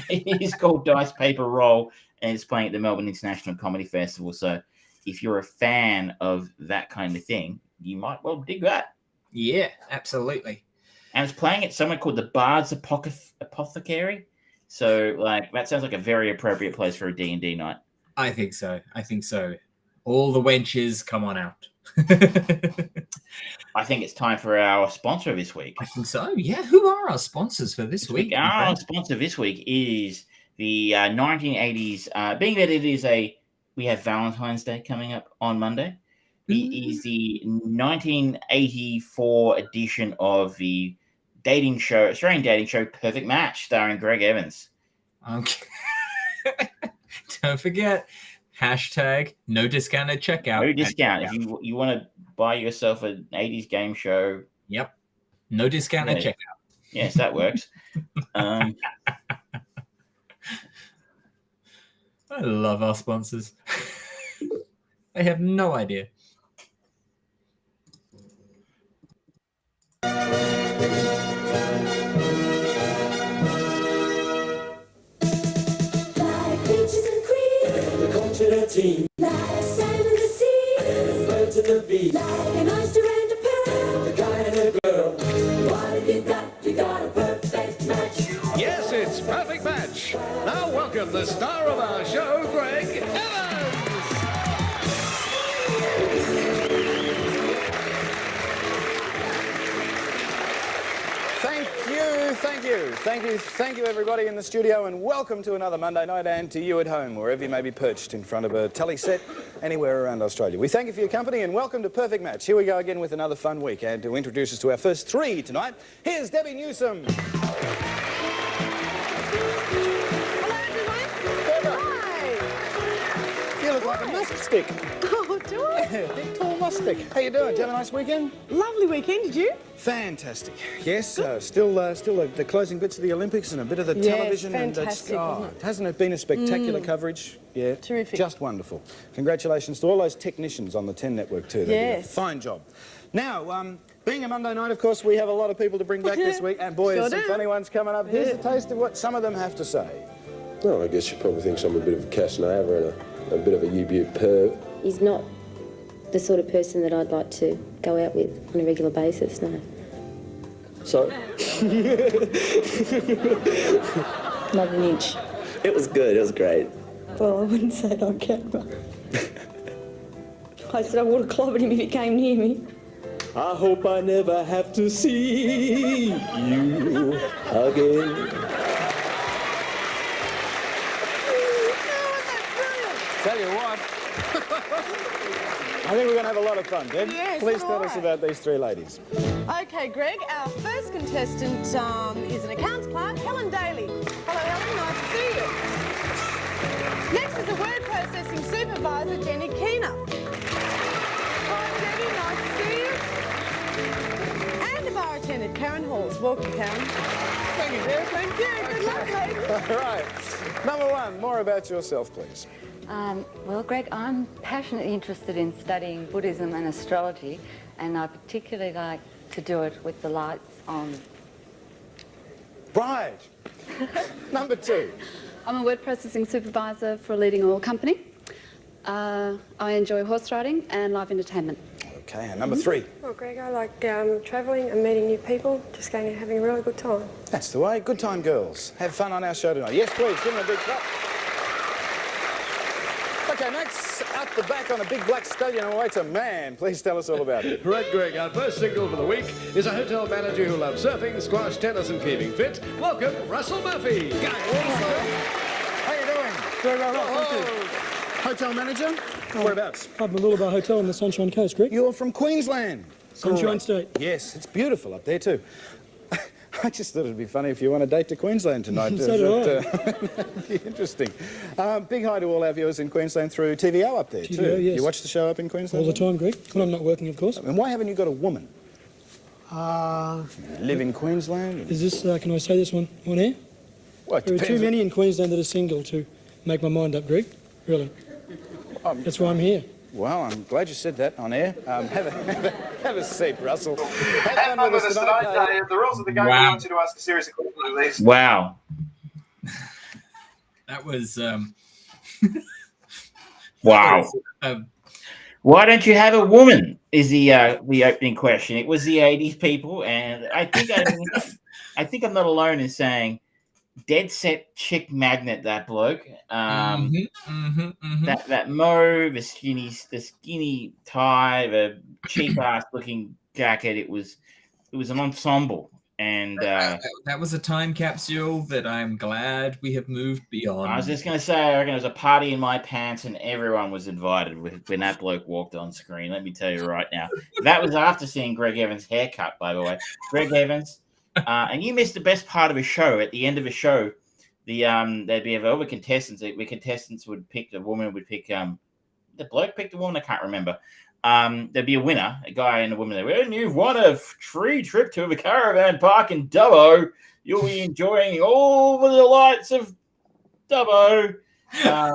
it is called Dice Paper Roll, and it's playing at the Melbourne International Comedy Festival. So if you're a fan of that kind of thing, you might well dig that. Yeah, absolutely. And it's playing at somewhere called the Bard's Apothecary. So like that sounds like a very appropriate place for a D&D night. I think so. All the wenches, come on out. I think it's time for our sponsor this week. I think so, yeah. Who are our sponsors for this week? Our sponsor this week is the 1980s, being that we have Valentine's Day coming up on Monday. It is the 1984 edition of the Australian dating show, Perfect Match, starring Greg Evans. Okay. Don't forget, #no discount at checkout. No discount. If you want to buy yourself an 80s game show. Yep. No discount at checkout. Yes, that works. I love our sponsors. They have no idea. Team. Like sand in the sea, and birds in the beach, like an oyster and a pearl, a guy and a girl. What have you got? You got a perfect match. Yes, it's Perfect Match. Now welcome the star of our show, Greg Evans. Thank you, everybody in the studio, and welcome to another Monday night, and to you at home, wherever you may be perched in front of a telly set, anywhere around Australia. We thank you for your company, and welcome to Perfect Match. Here we go again with another fun week, and to introduce us to our first 3 tonight, here's Debbie Newsome. Hello, everyone. Deborah. Hi. You look like a musk stick. Oh, do I? Big tall Bostic. How you doing? Did you have a nice weekend? Lovely weekend, did you? Fantastic. Yes, still the closing bits of the Olympics and a bit of the television. Fantastic, and hasn't it been a spectacular coverage? Yeah, terrific. Just wonderful. Congratulations to all those technicians on the 10 network too. They did a fine job. Now, being a Monday night, of course, we have a lot of people to bring back this week, and boy, there's some funny ones coming up. Here's a taste of what some of them have to say. Well, I guess she probably thinks I'm a bit of a Casanova and a bit of a U-Butte perv. He's not the sort of person that I'd like to go out with on a regular basis, no. So? Not an inch. It was good, it was great. Well, I wouldn't say it on camera. I said I would have clobbered him if he came near me. I hope I never have to see you again. Tell you what, I think we're going to have a lot of fun, Deb. Yes, Please tell us about these three ladies. Okay, Greg, our first contestant is an accounts clerk, Helen Daly. Hello, Helen, nice to see you. Next is a word processing supervisor, Jenny Keener. Hi, Jenny, nice to see you. And a bar attendant, Karen Halls. Welcome, Karen. Thank you, Deb. Thank you. Good luck, ladies. All right. Number one, more about yourself, please. Well, Greg, I'm passionately interested in studying Buddhism and astrology, and I particularly like to do it with the lights on. Right. Number two. I'm a word processing supervisor for a leading oil company. I enjoy horse riding and live entertainment. Okay, and number three. Well, Greg, I like travelling and meeting new people, just going and having a really good time. That's the way. Good time, girls. Have fun on our show tonight. Yes, please, give them a big clap. Okay, next, at the back on a big black stallion awaits a man. Please tell us all about it. Right, Greg, our first single for the week is a hotel manager who loves surfing, squash, tennis and keeping fit. Welcome, Russell Murphy. How you doing? Very well, thank you. Hotel manager? Whereabouts? Up in the Lullaby Hotel on the Sunshine Coast, Greg. You're from Queensland. Sunshine State. Yes, it's beautiful up there too. I just thought it'd be funny if you want a date to Queensland tonight. So do I. That'd be interesting. Big hi to all our viewers in Queensland through TVO up there TVO, too. yes. You watch the show up in Queensland? All the time, Greg. When I'm not working, of course. And why haven't you got a woman? Live in Queensland? Is this, can I say this on air? Well, There are too many in Queensland that are single to make my mind up, Greg. Really. That's why I'm here. Well, I'm glad you said that on air. Have a seat, Russell. Have fun with us tonight. The rules of the game, we want you to ask a series of questions at least. Wow. That was wow. Why don't you have a woman? Is the opening question. It was the 80s people, and I think I'm not alone in saying dead set chick magnet, that bloke. That Mo, the skinny tie, the cheap ass looking jacket. It was an ensemble, and that was a time capsule that I'm glad we have moved beyond. I was just going to say, I reckon there was a party in my pants, and everyone was invited when that bloke walked on screen. Let me tell you right now, that was after seeing Greg Evans' haircut, by the way. Greg Evans. And you missed the best part of a show. At the end of a show, there'd be over contestants. The contestants would pick the woman. Would pick the bloke picked the woman. I can't remember. There'd be a winner, a guy and a woman. When you've won a free trip to a caravan park in Dubbo, you'll be enjoying all the delights of Dubbo. At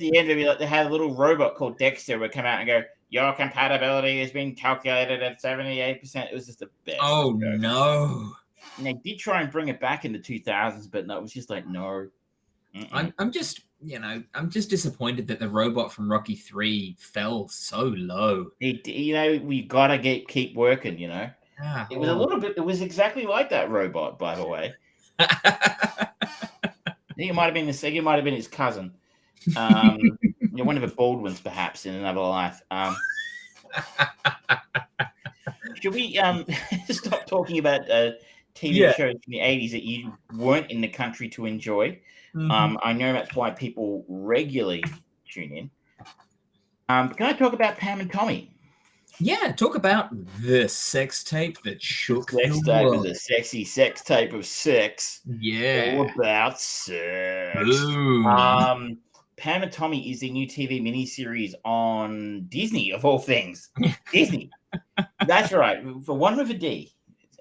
the end of it, they had a little robot called Dexter would come out and go, "Your compatibility has been calculated at 78%. It was just the best. Oh, no. And they did try and bring it back in the 2000s, but no, it was just like, no. I'm just disappointed that the robot from Rocky 3 fell so low. We got to keep working, It was a little bit, it was exactly like that robot, by the way. I think it might have been his cousin. One of the Baldwins, perhaps, in another life. Should we stop talking about TV shows from the 80s that you weren't in the country to enjoy? I know that's why people regularly tune in. Can I talk about Pam and Tommy? Yeah, talk about the sex tape that shook the world. The sexy sex tape of sex. Yeah. All about sex. Ooh. Pam and Tommy is the new TV miniseries on Disney, of all things. Disney. That's right. For one with a D.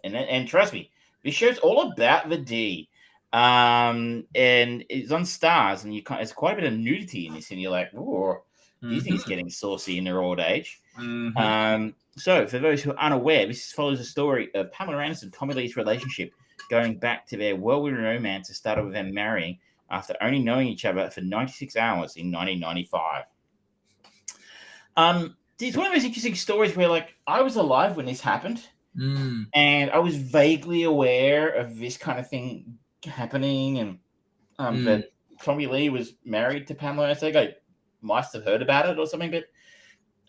And trust me, this show's all about the D. And it's on Stars, and there's quite a bit of nudity in this, and you're like, oh, Disney's getting saucy in their old age. So, for those who are unaware, this follows the story of Pamela Anderson and Tommy Lee's relationship, going back to their whirlwind romance that started with them marrying after only knowing each other for 96 hours in 1995. It's one of those interesting stories where, like, I was alive when this happened, and I was vaguely aware of this kind of thing happening, and that Tommy Lee was married to Pamela. I think I must have heard about it or something, but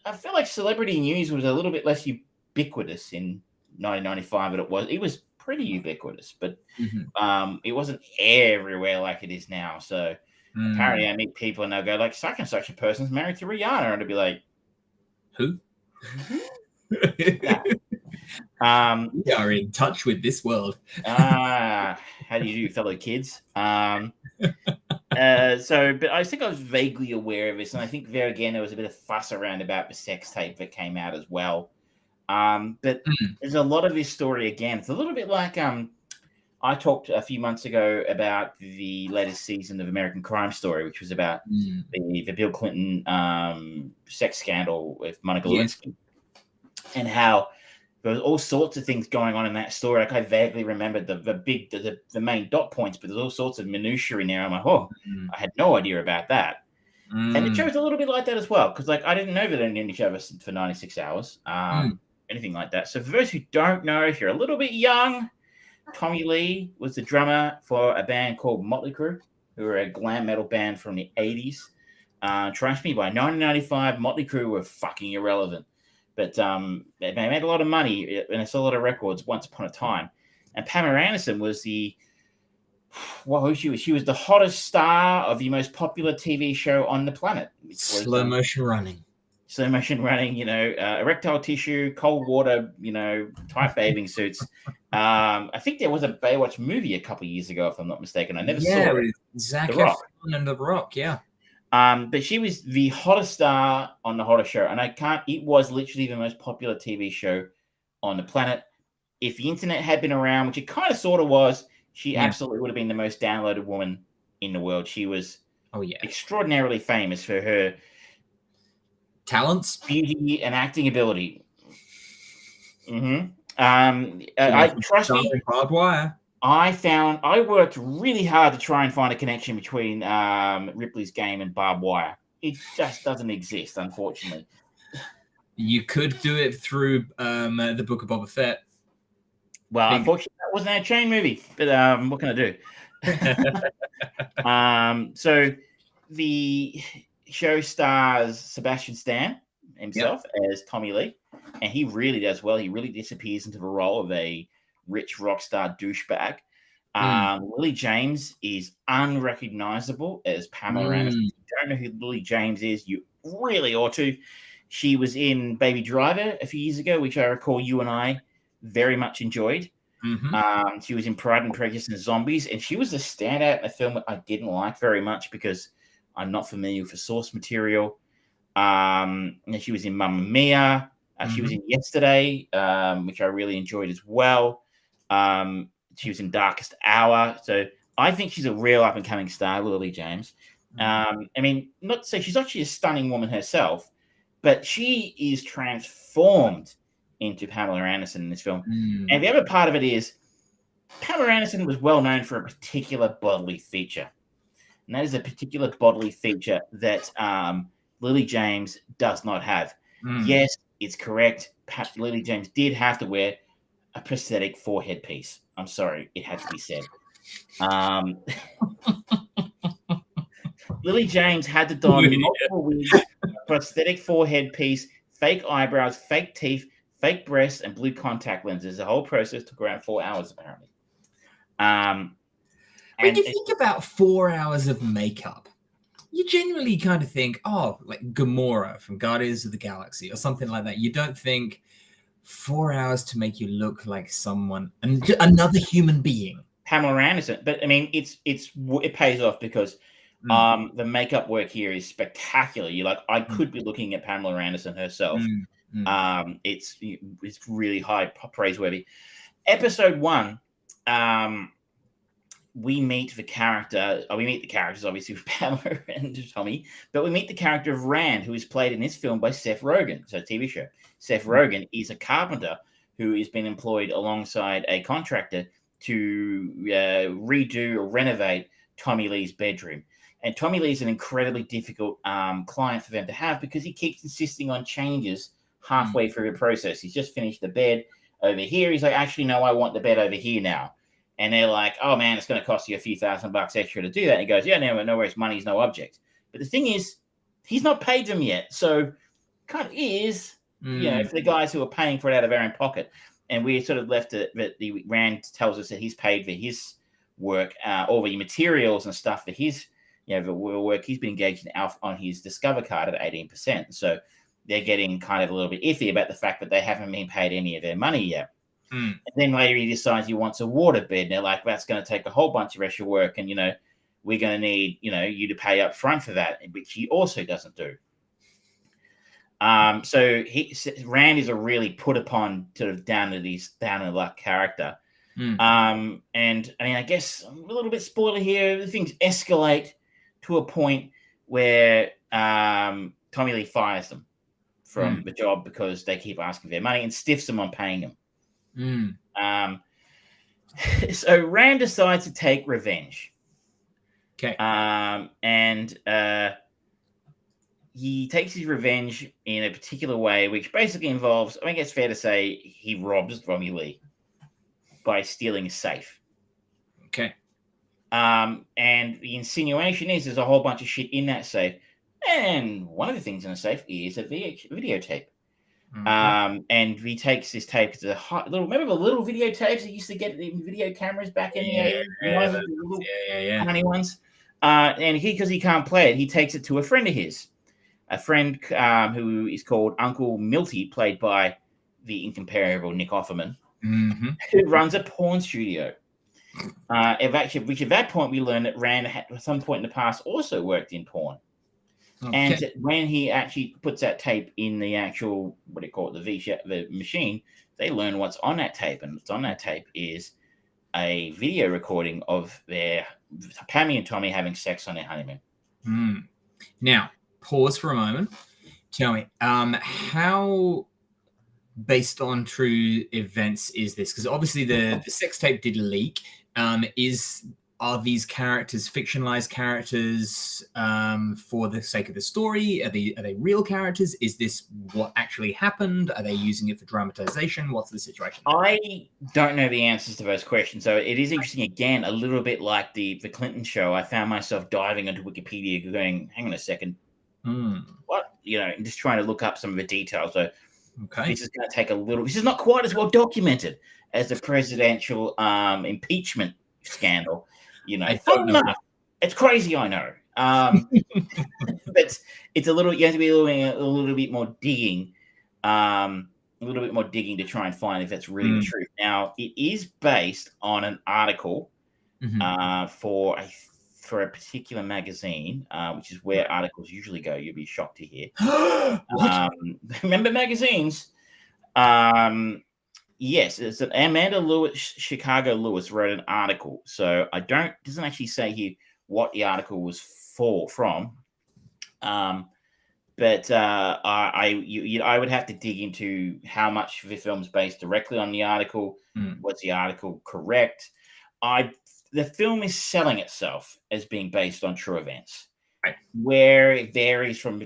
I feel like celebrity news was a little bit less ubiquitous in 1995 than it was. It was pretty ubiquitous, but it wasn't everywhere like it is now. So apparently I meet people and they'll go like, such and such a person's married to Rihanna, and I'll be like, who? We are in touch with this world. How do you do, fellow kids? But I think I was vaguely aware of this, and I think there again there was a bit of fuss around about the sex tape that came out as well. But there's a lot of this story again. It's a little bit like I talked a few months ago about the latest season of American Crime Story, which was about the Bill Clinton sex scandal with Monica Lewinsky, and how there was all sorts of things going on in that story. Like I vaguely remembered the main dot points, but there's all sorts of minutiae in there. I'm like, I had no idea about that. And the show's a little bit like that as well, because like I didn't know that they knew each other for 96 hours, anything like that. So for those who don't know, if you're a little bit young, Tommy Lee was the drummer for a band called Motley Crue, who were a glam metal band from the 80s. Trust me, by 1995, Motley Crue were fucking irrelevant. But they made a lot of money and it's a lot of records once upon a time. And Pamela Anderson was she was the hottest star of the most popular TV show on the planet. Slow motion running, erectile tissue, cold water, tight bathing suits. I think there was a Baywatch movie a couple of years ago, if I'm not mistaken. I never saw it. Zac Efron and The Rock, yeah. But she was the hottest star on the hottest show, and it was literally the most popular TV show on the planet. If the internet had been around, which it kind of sort of was, she absolutely would have been the most downloaded woman in the world. She was extraordinarily famous for her talents, beauty, and acting ability. Trust me, barbed wire. I worked really hard to try and find a connection between Ripley's game and barbed wire. It just doesn't exist, unfortunately. You could do it through the Book of Boba Fett. Well, unfortunately, that wasn't a chain movie, but what can I do? So the show stars Sebastian Stan himself as Tommy Lee, and he really does well. He really disappears into the role of a rich rock star douchebag. Lily James is unrecognizable as Pamela Anderson. If you don't know who Lily James is, you really ought to. She was in Baby Driver a few years ago, which I recall you and I very much enjoyed. She was in Pride and Prejudice and Zombies, and she was a standout in a film that I didn't like very much because I'm not familiar with the source material. And she was in Mamma Mia. She was in Yesterday, which I really enjoyed as well. She was in Darkest Hour. So I think she's a real up-and-coming star, Lily James. I mean, not to say she's actually a stunning woman herself, but she is transformed into Pamela Anderson in this film. And the other part of it is Pamela Anderson was well known for a particular bodily feature. And that is a particular bodily feature that Lily James does not have. Yes, it's correct. Lily James did have to wear a prosthetic forehead piece. I'm sorry, it had to be said. Lily James had to don multiple wigs, a prosthetic forehead piece, fake eyebrows, fake teeth, fake breasts, and blue contact lenses. The whole process took around 4 hours, apparently. When you think about 4 hours of makeup, you genuinely kind of think, like Gamora from Guardians of the Galaxy or something like that. You don't think 4 hours to make you look like someone, another human being. Pamela Anderson. But I mean, it pays off because The makeup work here is spectacular. You're like, I could be looking at Pamela Anderson herself. It's really high praiseworthy. Episode 1, we meet the character. We meet the characters obviously with Pamela and Tommy, but we meet the character of Rand, who is played in this film by Seth Rogen. It's a TV show. Seth Rogen is a carpenter who has been employed alongside a contractor to redo or renovate Tommy Lee's bedroom. And Tommy Lee's an incredibly difficult client for them to have because he keeps insisting on changes halfway through the process. He's just finished the bed over here. He's like, actually, no, I want the bed over here now. And they're like, oh, man, it's going to cost you a few $1,000 extra to do that. And he goes, yeah, no worries. Money's no object. But the thing is, he's not paid them yet. So kind of is, for the guys who are paying for it out of their own pocket. And we sort of left it that the Rand tells us that he's paid for his work, all the materials and stuff for his, the work he's been engaged in on his Discover card at 18%. So they're getting kind of a little bit iffy about the fact that they haven't been paid any of their money yet. And then later he decides he wants a water bed. And they're like, that's going to take a whole bunch of extra work. And, we're going to need, you to pay up front for that, which he also doesn't do. So Rand is a really put upon sort of down in the luck character. And I mean, I guess I'm a little bit spoiler here. Things escalate to a point where Tommy Lee fires them from the job because they keep asking for their money and stiffs them on paying them. So Rand decides to take revenge. Okay. And he takes his revenge in a particular way, which basically involves, I think it's fair to say, he robs Tommy Lee by stealing a safe. Okay. And the insinuation is there's a whole bunch of shit in that safe. And one of the things in the safe is a videotape. And he takes this tape. It's a remember the little videotapes that used to get in video cameras back in the 80s? The tiny ones. And because he can't play it, he takes it to a friend of his. A friend who is called Uncle Milty, played by the incomparable Nick Offerman, who runs a porn studio. Which at that point we learned that Rand had, at some point in the past, also worked in porn. Okay. And when he actually puts that tape in the actual, the machine, they learn what's on that tape. And what's on that tape is a video recording of their Pammy and Tommy having sex on their honeymoon. Now, pause for a moment. Tell me, how based on true events is this? Because obviously the sex tape did leak. Are these characters fictionalized characters for the sake of the story? Are they real characters? Is this what actually happened? Are they using it for dramatization? What's the situation? I don't know the answers to those questions. So it is interesting, again, a little bit like the Clinton show. I found myself diving into Wikipedia going, hang on a second. What? And just trying to look up some of the details. So this is going to take a little... This is not quite as well documented as the presidential impeachment scandal. It's crazy, I know. But it's a little. You have to be a little bit more digging, to try and find if that's really the truth. Now, it is based on an article for a particular magazine, which is where articles usually go. You'll be shocked to hear. Remember magazines? Yes, it's an Amanda Lewis, Chicago Lewis wrote an article. So doesn't actually say here what the article was from. But I would have to dig into how much the film's based directly on the article. Was the article correct? The film is selling itself as being based on true events, where it varies from,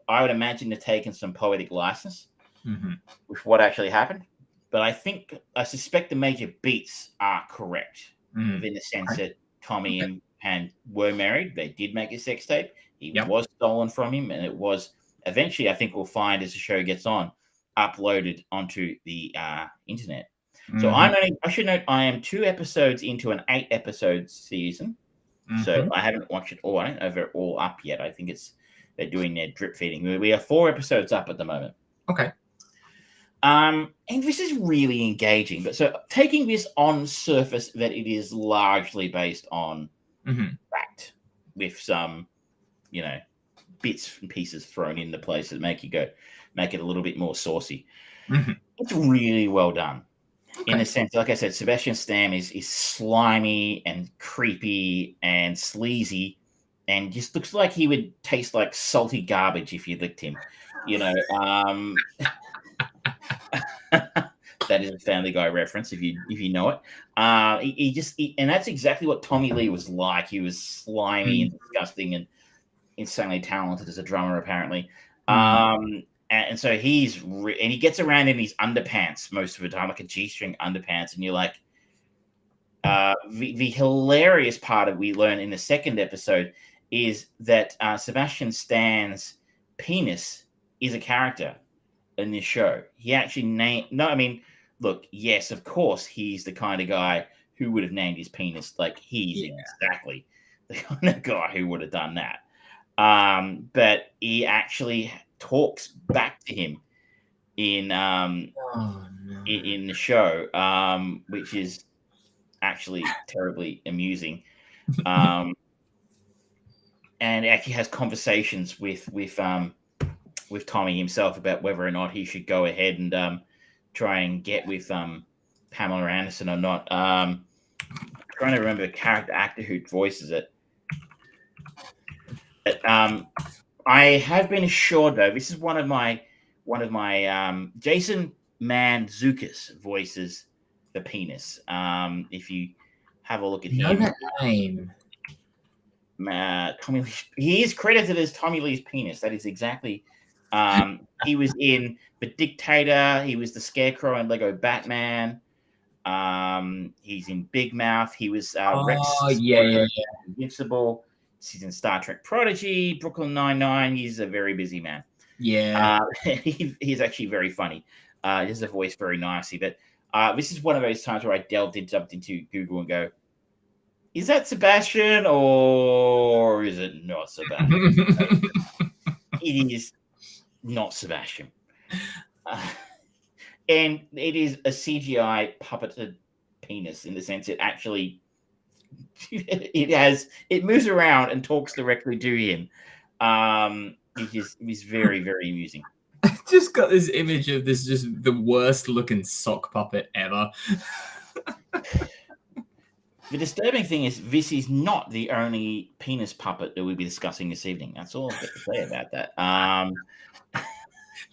I would imagine they're taking some poetic license with what actually happened. But I suspect the major beats are correct in the sense that Tommy and Pan were married. They did make a sex tape. He was stolen from him, and it was eventually, I think we'll find as the show gets on, uploaded onto the internet. So I should note, I am 2 episodes into an 8-episode season. So I haven't watched it all. I don't know if they're all up yet. I think they're doing their drip feeding. We are 4 episodes up at the moment. Okay. And this is really engaging. But so taking this on surface that it is largely based on fact, with some, bits and pieces thrown into place that make it a little bit more saucy. Mm-hmm. It's really well done. In the sense, like I said, Sebastian Stan is slimy and creepy and sleazy, and just looks like he would taste like salty garbage if you licked him. That is a Family Guy reference if you know it. And that's exactly what Tommy Lee was like. He was slimy and disgusting and insanely talented as a drummer, apparently. And so he gets around in his underpants most of the time, like a G-string underpants, and you're like, the hilarious part of we learn in the second episode is that Sebastian Stan's penis is a character in this show. He actually look, yes, of course, he's the kind of guy who would have named his penis. Like, he's exactly the kind of guy who would have done that. But he actually talks back to him in the show, which is actually terribly amusing. And actually has conversations with Tommy himself about whether or not he should go ahead and try and get with Pamela Anderson or not. I'm trying to remember the character actor who voices it. But, I have been assured, though, this is one of my Jason Mantzoukas voices the penis. If you have a look at him, that name. Tommy Lee, he is credited as Tommy Lee's penis. That is exactly. He was in The Dictator. He was the Scarecrow in Lego Batman. He's in Big Mouth. He was Rex. Invincible. He's in Star Trek Prodigy, Brooklyn Nine-Nine. He's a very busy man. Yeah. He's actually very funny. He has a voice very nicely. But this is one of those times where I jumped into Google and go, is that Sebastian or is it not Sebastian? It is not Sebastian. And it is a CGI puppeted penis in the sense it actually it moves around and talks directly to him. It is very, very amusing. I just got this image of this just the worst looking sock puppet ever. The disturbing thing is this is not the only penis puppet that we'll be discussing this evening. That's all I've got to say about that.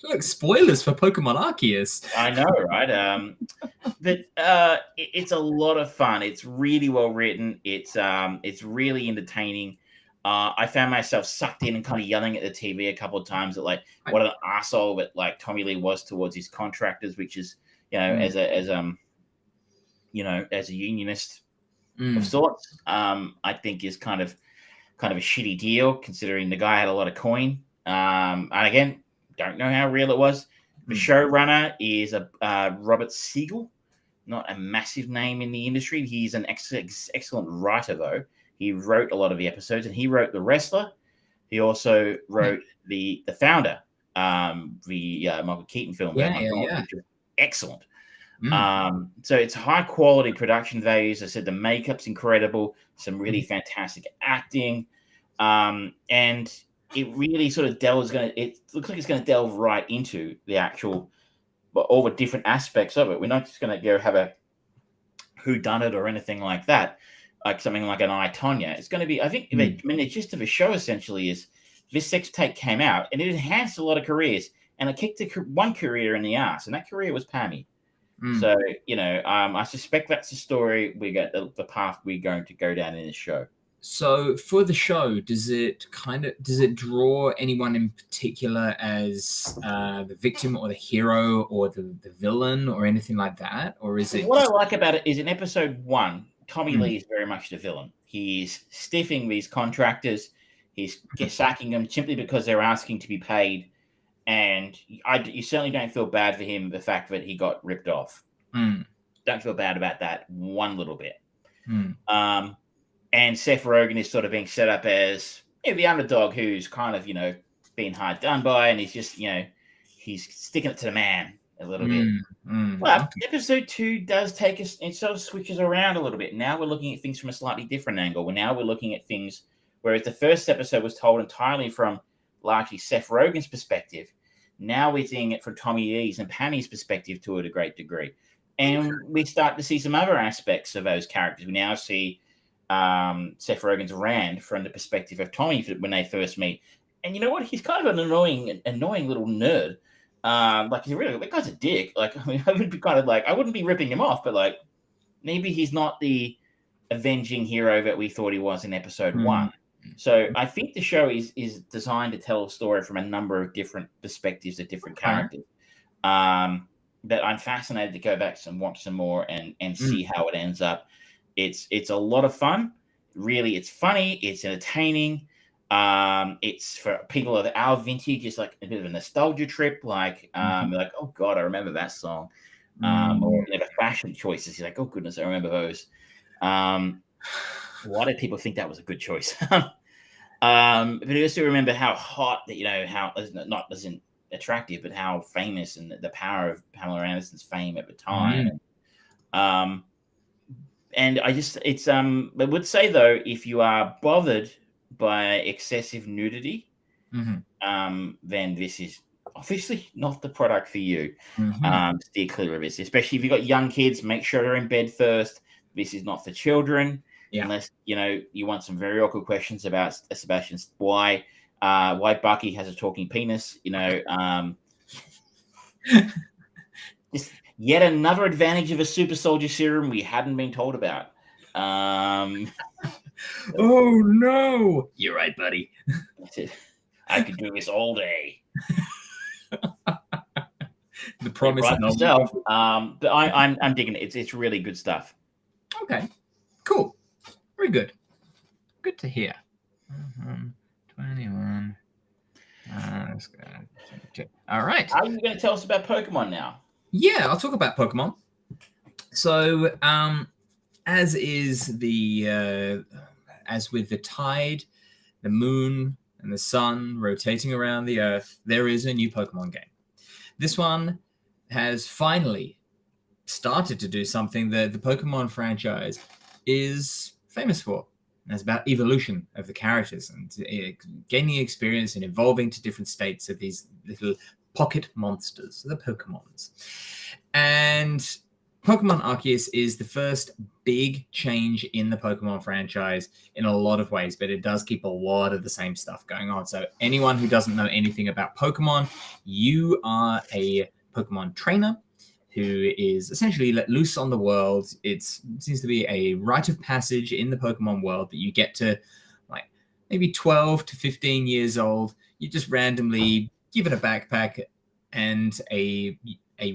Look, spoilers for Pokemon Arceus. I know, right? But it's a lot of fun. It's really well written. It's really entertaining. I found myself sucked in and kind of yelling at the TV a couple of times at like what an arsehole that like Tommy Lee was towards his contractors, which is as a unionist of sorts, I think is kind of a shitty deal considering the guy had a lot of coin. And again, don't know how real it was. The showrunner is Robert Siegel, not a massive name in the industry. He's an excellent writer, though. He wrote a lot of the episodes, and he wrote The Wrestler. He also wrote the Founder, the Michael Keaton film. Which is excellent. So it's high quality production values. I said the makeup's incredible. Some really fantastic acting, and it really sort of it looks like it's going to delve right into the actual, all the different aspects of it. We're not just going to go have a whodunit or anything like that, like something like an I, Tonya. It's going to be, I think, the gist of the show essentially is this sex tape came out and it enhanced a lot of careers and it kicked one career in the ass, and that career was Pammy. So, I suspect that's the story we get, the path we're going to go down in this show. So for the show, does it draw anyone in particular as the victim or the hero or the villain or anything like that? Or is it what I like about it is in episode 1, Tommy Lee is very much the villain. He's stiffing these contractors. He's sacking them simply because they're asking to be paid. And you certainly don't feel bad for him, the fact that he got ripped off. Don't feel bad about that one little bit. And Seth Rogen is sort of being set up as the underdog who's kind of, being hard done by, and he's just, he's sticking it to the man a little bit. But episode 2 does take us, it sort of switches around a little bit. Now we're looking at things from a slightly different angle. Now we're looking at things Whereas the first episode was told entirely from largely Seth Rogen's perspective. Now we're seeing it from Tommy Lee's and Pam's perspective to a great degree. And we start to see some other aspects of those characters. We now see Seth Rogen's Rand from the perspective of Tommy when they first meet. And you know what? He's kind of an annoying little nerd. Like, he's really, that guy's a dick. Like, I mean, I would be kind of like, I wouldn't be ripping him off, but like, maybe he's not the avenging hero that we thought he was in episode 1. So I think the show is designed to tell a story from a number of different perspectives of different characters. That I'm fascinated to go back and watch some more and see how it ends up. It's a lot of fun. Really, it's funny. It's entertaining. It's for people of our vintage. It's like a bit of a nostalgia trip. Like, like, oh God, I remember that song. Or the fashion choices. You're like, oh goodness, I remember those. Why did people think that was a good choice? But I also remember how hot that, how not as in attractive, but how famous and the power of Pamela Anderson's fame at the time. And I just, I would say though, if you are bothered by excessive nudity, then this is obviously not the product for you. Steer clear of this, especially if you've got young kids. Make sure they're in bed first. This is not for children, unless you want some very awkward questions about Sebastian's why Bucky has a talking penis. Just yet another advantage of a super soldier serum we hadn't been told about. Oh no! You're right, buddy. I could do this all day. The promise right myself. But I'm digging it. It's really good stuff. Okay, cool, very good. Good to hear. 21. Let's go. All right. Are you going to tell us about Pokemon now? Yeah, I'll talk about Pokemon. So, as with the tide, the moon, and the sun rotating around the Earth, there is a new Pokemon game. This one has finally started to do something that the Pokemon franchise is famous for. And it's about evolution of the characters and gaining experience and evolving to different states of these little pocket monsters, the Pokemons. And Pokemon Arceus is the first big change in the Pokemon franchise in a lot of ways, but it does keep a lot of the same stuff going on. So anyone who doesn't know anything about Pokemon, you are a Pokemon trainer who is essentially let loose on the world. It seems to be a rite of passage in the Pokemon world that you get to, like, maybe 12 to 15 years old. You just randomly give it a backpack and a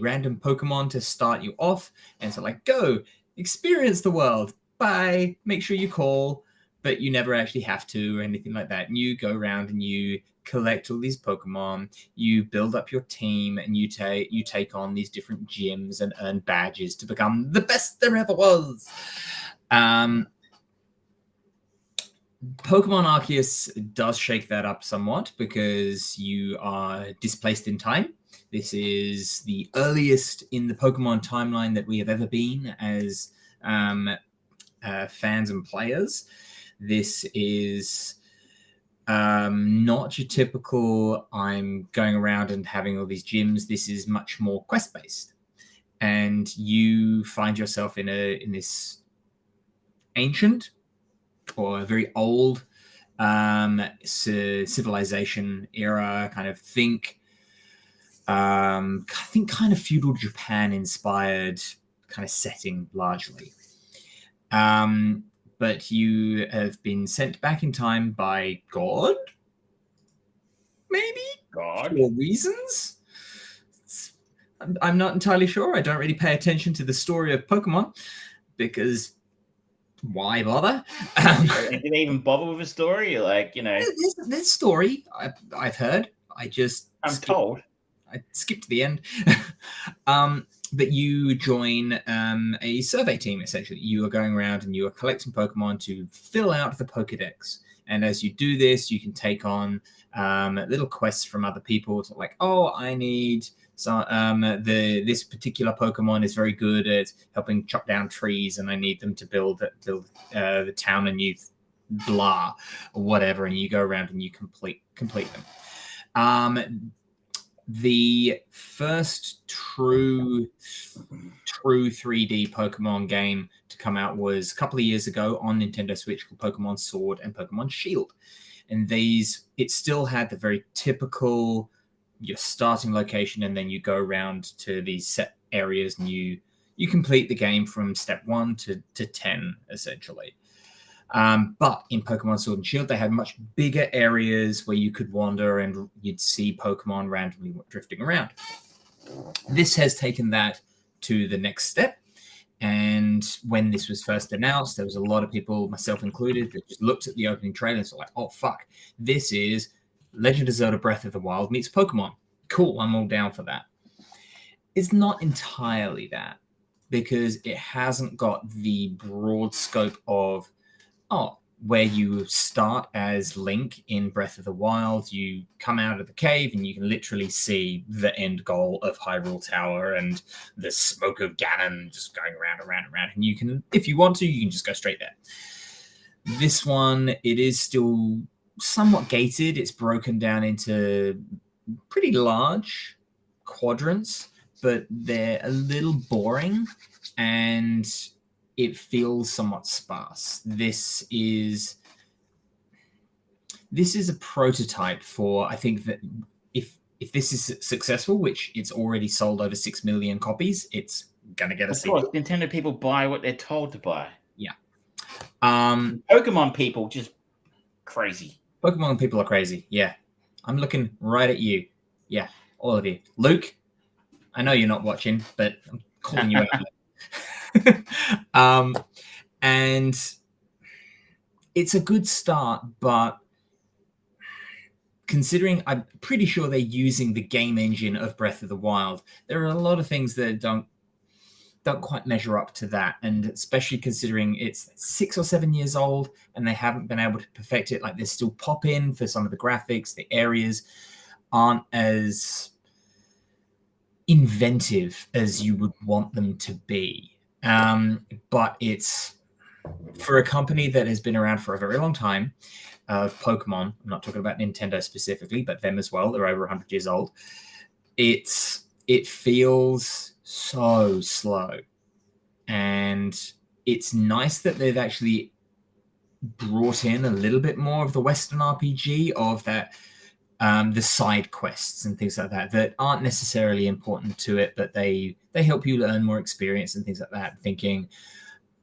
random Pokemon to start you off. And so, like, go, experience the world. Bye. Make sure you call, but you never actually have to or anything like that. And you go around and you collect all these Pokemon, you build up your team, and you take on these different gyms and earn badges to become the best there ever was. Pokemon Arceus does shake that up somewhat because you are displaced in time. This is the earliest in the Pokemon timeline that we have ever been as fans and players. This is not your typical I'm going around and having all these gyms. This is much more quest-based. And you find yourself in this ancient or a very old civilization era, kind of think kind of feudal Japan inspired kind of setting largely. But you have been sent back in time by God? Maybe? God? For reasons? I'm not entirely sure. I don't really pay attention to the story of Pokemon because why bother? Did they even bother with a story? Like, There's story I've heard. I skipped the end. But you join a survey team, essentially. You are going around and you are collecting Pokemon to fill out the Pokedex. And as you do this, you can take on little quests from other people. So like, I need this particular Pokemon is very good at helping chop down trees, and I need them to build the town a new blah or whatever, and you go around and you complete them. The first true 3D Pokemon game to come out was a couple of years ago on Nintendo Switch called Pokemon Sword and Pokemon Shield. And it still had the very typical, your starting location, and then you go around to these set areas and you complete the game from step 1 to 10, essentially. But in Pokemon Sword and Shield, they had much bigger areas where you could wander and you'd see Pokemon randomly drifting around. This has taken that to the next step. And when this was first announced, there was a lot of people, myself included, that just looked at the opening trailer and like, oh, fuck, this is Legend of Zelda Breath of the Wild meets Pokemon. Cool, I'm all down for that. It's not entirely that, because it hasn't got the broad scope of, where you start as Link in Breath of the Wild, you come out of the cave and you can literally see the end goal of Hyrule Tower and the smoke of Ganon just going around. And you can, if you want to, you can just go straight there. This one, it is still somewhat gated. It's broken down into pretty large quadrants, but they're a little boring and it feels somewhat sparse. This is a prototype for, I think that if this is successful, which it's already sold over 6 million copies, it's gonna get a sequel. Of course, Nintendo people buy what they're told to buy. Yeah. Pokemon people just crazy. Pokemon people are crazy. Yeah. I'm looking right at you. Yeah, all of you. Luke, I know you're not watching, but I'm calling you out. And it's a good start, but considering I'm pretty sure they're using the game engine of Breath of the Wild, there are a lot of things that don't quite measure up to that, and especially considering it's 6 or 7 years old and they haven't been able to perfect it. Like, there's still pop-in for some of the graphics, the areas aren't as inventive as you would want them to be. But it's, for a company that has been around for a very long time, Pokemon, I'm not talking about Nintendo specifically, but them as well, they're over 100 years old. It feels so slow. And it's nice that they've actually brought in a little bit more of the Western RPG of that, the side quests and things like that aren't necessarily important to it, but they help you learn more experience and things like that. Thinking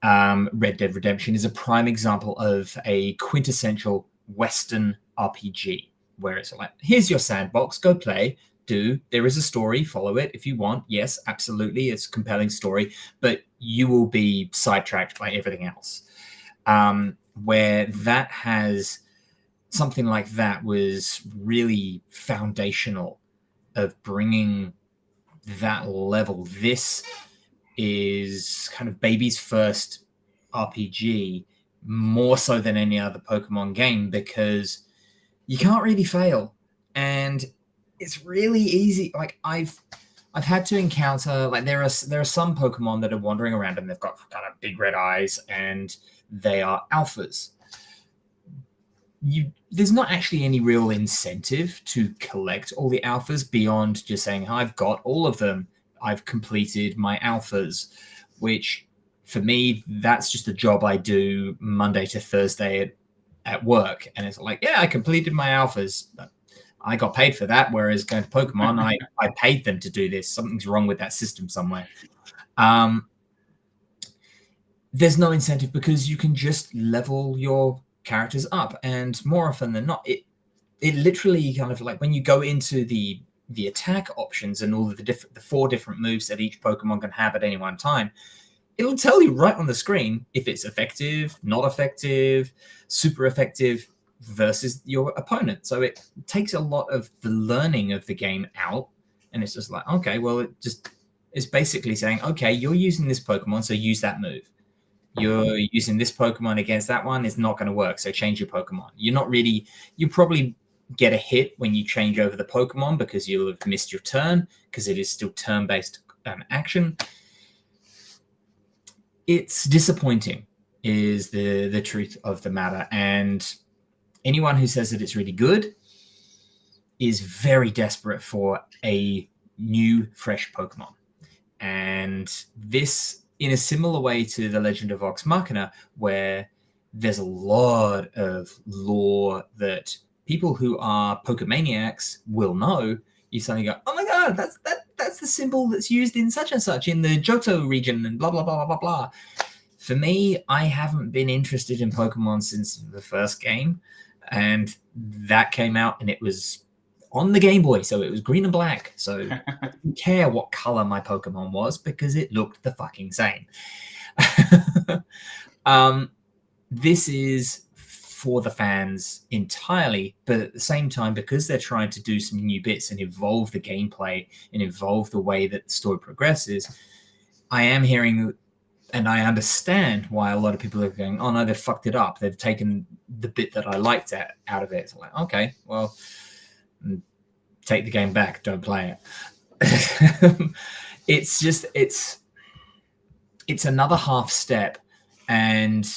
Red Dead Redemption is a prime example of a quintessential Western RPG, where it's like, here's your sandbox, go play, there is a story, follow it if you want. Yes, absolutely, it's a compelling story, but you will be sidetracked by everything else. Where that has... something like that was really foundational of bringing that level. This is kind of baby's first RPG, more so than any other Pokemon game, because you can't really fail. And it's really easy. Like, I've had to encounter, like, there are some Pokemon that are wandering around and they've got kind of big red eyes and they are alphas. There's not actually any real incentive to collect all the alphas beyond just saying, I've got all of them, I've completed my alphas, which for me, that's just a job I do Monday to Thursday at work. And it's like, yeah, I completed my alphas, but I got paid for that. Whereas going to Pokemon, I paid them to do this. Something's wrong with that system somewhere. There's no incentive because you can just level your characters up, and more often than not, it literally kind of, like, when you go into the attack options and all of the 4 different moves that each Pokemon can have at any one time, it'll tell you right on the screen if it's effective, not effective, super effective versus your opponent. So it takes a lot of the learning of the game out, and it's just like, okay, well, it's basically saying, okay, you're using this Pokemon, so use that move. You're using this Pokemon against that one, it's not going to work, so change your Pokemon. You probably get a hit when you change over the Pokemon because you'll have missed your turn, because it is still turn-based action. It's disappointing is the truth of the matter. And anyone who says that it's really good is very desperate for a new, fresh Pokemon. And this, in a similar way to The Legend of Vox Machina, where there's a lot of lore that people who are Pokemaniacs will know, you suddenly go, oh my god, that's the symbol that's used in such and such in the Johto region and blah, blah, blah, blah, blah. For me, I haven't been interested in Pokemon since the first game, and that came out and it was on the Game Boy, so it was green and black. So I didn't care what color my Pokemon was because it looked the fucking same. This is for the fans entirely, but at the same time, because they're trying to do some new bits and evolve the gameplay and evolve the way that the story progresses, I am hearing, and I understand why a lot of people are going, oh no, they've fucked it up. They've taken the bit that I liked out of it. It's like, okay, well, take the game back. Don't play it. It's another half step, and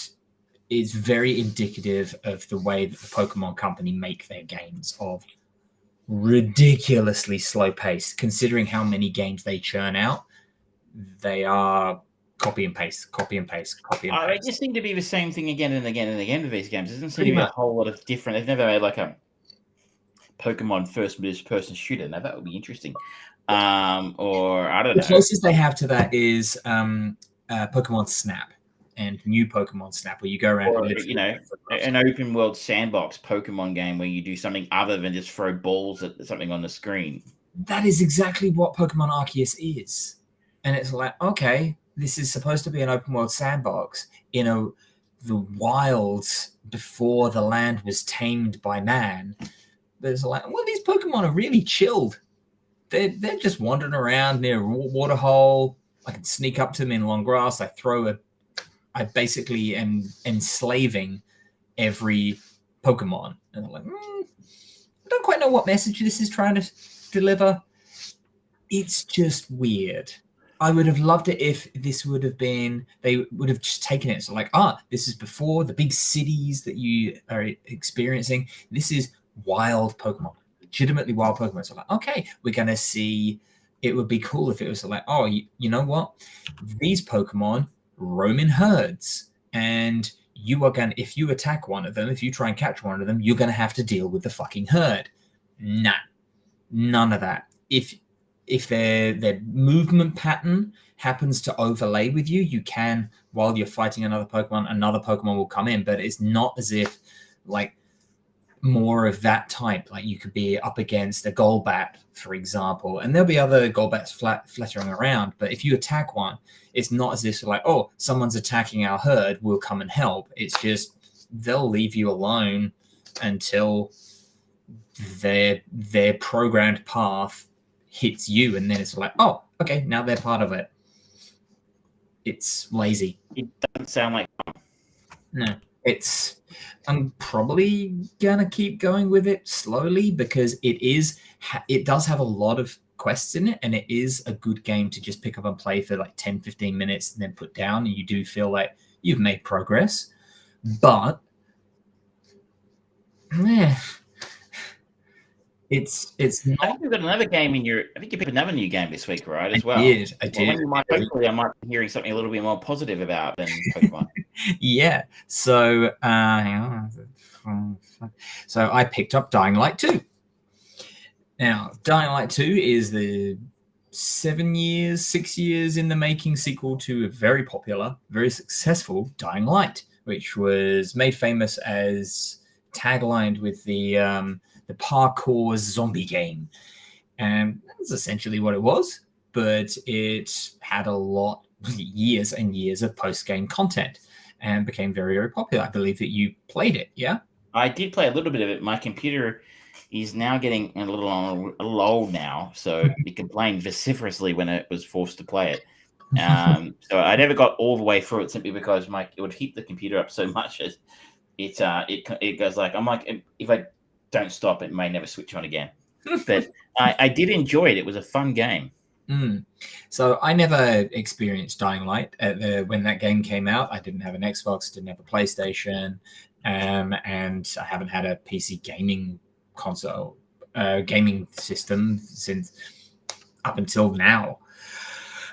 it's very indicative of the way that the Pokemon Company make their games, of ridiculously slow pace. Considering how many games they churn out, they are copy and paste, copy and paste, copy and paste. It just seem to be the same thing again and again and again with these games. There doesn't seem to be a whole lot of different. They've never made like a Pokemon first-person shooter. Now that would be interesting. Or I don't know. The closest they have to that is Pokemon Snap and new Pokemon Snap, where you go around, or, an open world sandbox Pokemon game where you do something other than just throw balls at something on the screen. That is exactly what Pokemon Arceus is. And it's like, okay, this is supposed to be an open world sandbox in the wilds before the land was tamed by man. But it's like, well, these Pokemon are really chilled. They're just wandering around near a water hole. I can sneak up to them in long grass. I basically am enslaving every Pokemon. And I'm like, I don't quite know what message this is trying to deliver. It's just weird. I would have loved it if this would have been, they would have just taken it. So like, this is before the big cities that you are experiencing. This is wild Pokemon, legitimately wild Pokemon. So like, okay, we're going to see, it would be cool if it was like, oh, you know what? These Pokemon roam in herds, and you are going to, if you attack one of them, if you try and catch one of them, you're going to have to deal with the fucking herd. Nah, none of that. If their movement pattern happens to overlay with you, you can, while you're fighting another Pokemon will come in, but it's not as if like more of that type. Like you could be up against a Golbat, for example, and there'll be other Golbats fluttering around. But if you attack one, it's not as if like, oh, someone's attacking our herd, we'll come and help. It's just they'll leave you alone until their programmed path hits you, and then it's like, oh, okay, now they're part of it. It's lazy. It doesn't sound like no. I'm probably gonna keep going with it slowly because it does have a lot of quests in it, and it is a good game to just pick up and play for like 10-15 minutes and then put down, and you do feel like you've made progress. But it's not. I think you've got another game in your. I think you picked another new game this week, right? As well. I did. Hopefully, I might be hearing something a little bit more positive about than Pokemon. Yeah. So, hang on. So I picked up Dying Light 2. Now, Dying Light 2 is the 6 years in the making sequel to a very popular, very successful Dying Light, which was made famous as taglined with the parkour zombie game. And that's essentially what it was, but it had a lot, years and years of post-game content and became very, very popular. I believe that you played it, yeah? I did play a little bit of it. My computer is now getting a little old now, so it complained vociferously when it was forced to play it. So I never got all the way through it simply because it would heat the computer up so much as it goes like, I'm like, if I don't stop, it may never switch on again. But I did enjoy it. It was a fun game. So I never experienced Dying Light when that game came out. I didn't have an Xbox, didn't have a PlayStation, and I haven't had a PC gaming console, gaming system since up until now.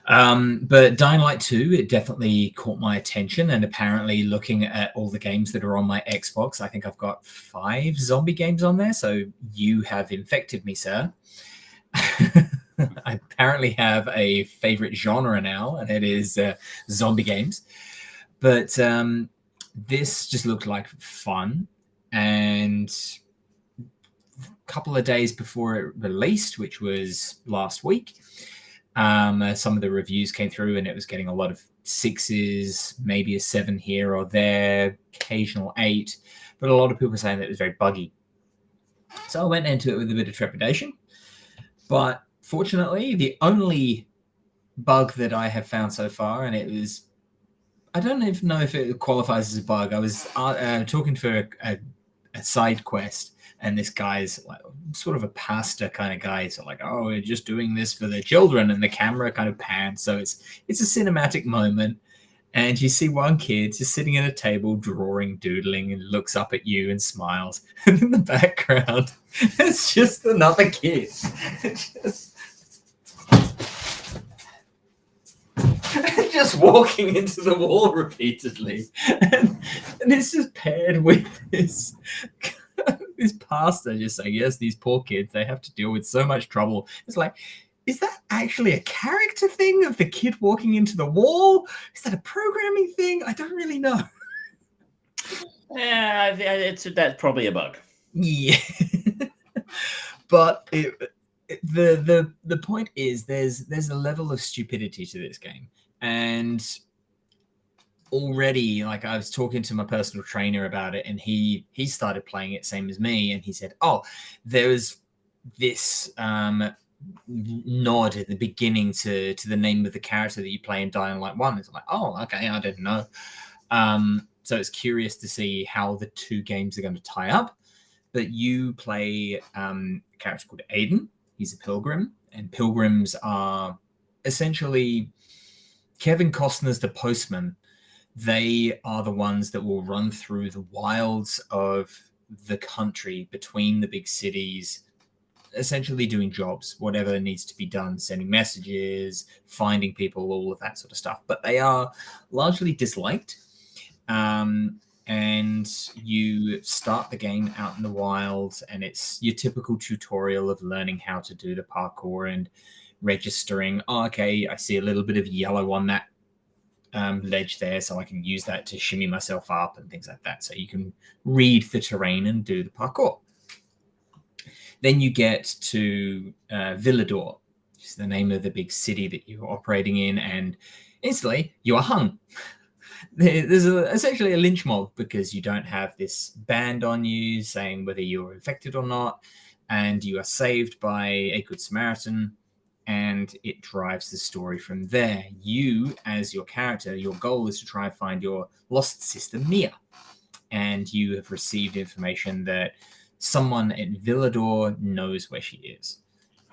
But Dying Light 2, it definitely caught my attention, and apparently looking at all the games that are on my Xbox, I think I've got 5 zombie games on there, so you have infected me, sir. I apparently have a favorite genre now, and it is zombie games. But this just looked like fun, and a couple of days before it released, which was last week, some of the reviews came through, and it was getting a lot of 6s, maybe a 7 here or there, occasional 8, but a lot of people were saying that it was very buggy. So I went into it with a bit of trepidation, but fortunately, the only bug that I have found so far, and it was, I don't even know if it qualifies as a bug. I was talking for a side quest, and this guy's like sort of a pastor kind of guy. So like, oh, we're just doing this for the children, and the camera kind of pans. So it's a cinematic moment. And you see one kid just sitting at a table, drawing, doodling, and looks up at you and smiles. And in the background, it's just another kid. Just walking into the wall repeatedly. And it's just paired with this pastor just saying, yes, these poor kids, they have to deal with so much trouble. It's like, is that actually a character thing of the kid walking into the wall? Is that a programming thing? I don't really know. Yeah, that's probably a bug. Yeah. But the point is there's a level of stupidity to this game. And already, like, I was talking to my personal trainer about it, and he started playing it same as me, and he said, oh, there's this nod at the beginning to the name of the character that you play in Dying Light 1. It's like, oh, okay, I didn't know. So it's curious to see how the 2 games are going to tie up. But you play a character called Aiden. He's a pilgrim, and pilgrims are essentially Kevin Costner's the postman. They are the ones that will run through the wilds of the country between the big cities, essentially doing jobs, whatever needs to be done, sending messages, finding people, all of that sort of stuff. But they are largely disliked. And you start the game out in the wild, and it's your typical tutorial of learning how to do the parkour and registering. Oh, okay, I see a little bit of yellow on that ledge there, so I can use that to shimmy myself up and things like that. So you can read the terrain and do the parkour. Then you get to Villador, which is the name of the big city that you're operating in, and instantly you are hung. There's essentially a lynch mob because you don't have this band on you saying whether you're infected or not, and you are saved by a good Samaritan, and it drives the story from there. You, as your character, your goal is to try and find your lost sister, Mia, and you have received information that someone at Villador knows where she is.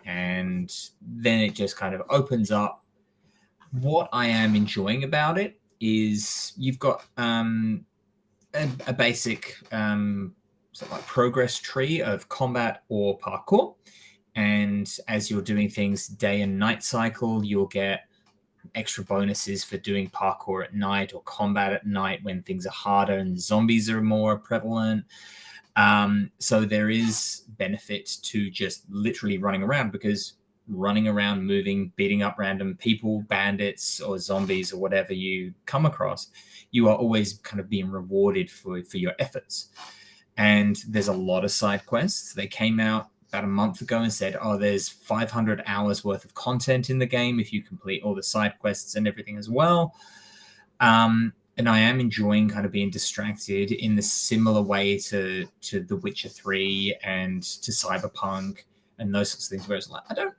And then it just kind of opens up. What I am enjoying about it is you've got a basic sort of like progress tree of combat or parkour. And as you're doing things day and night cycle, you'll get extra bonuses for doing parkour at night or combat at night when things are harder and zombies are more prevalent. So there is benefit to just literally running around, because running around, moving, beating up random people, bandits or zombies or whatever you come across, you are always kind of being rewarded for your efforts. And there's a lot of side quests. They came out about a month ago and said, oh, there's 500 hours worth of content in the game if you complete all the side quests and everything as well. And I am enjoying kind of being distracted in the similar way to The Witcher 3 and to Cyberpunk and those sorts of things, where it's like, I don't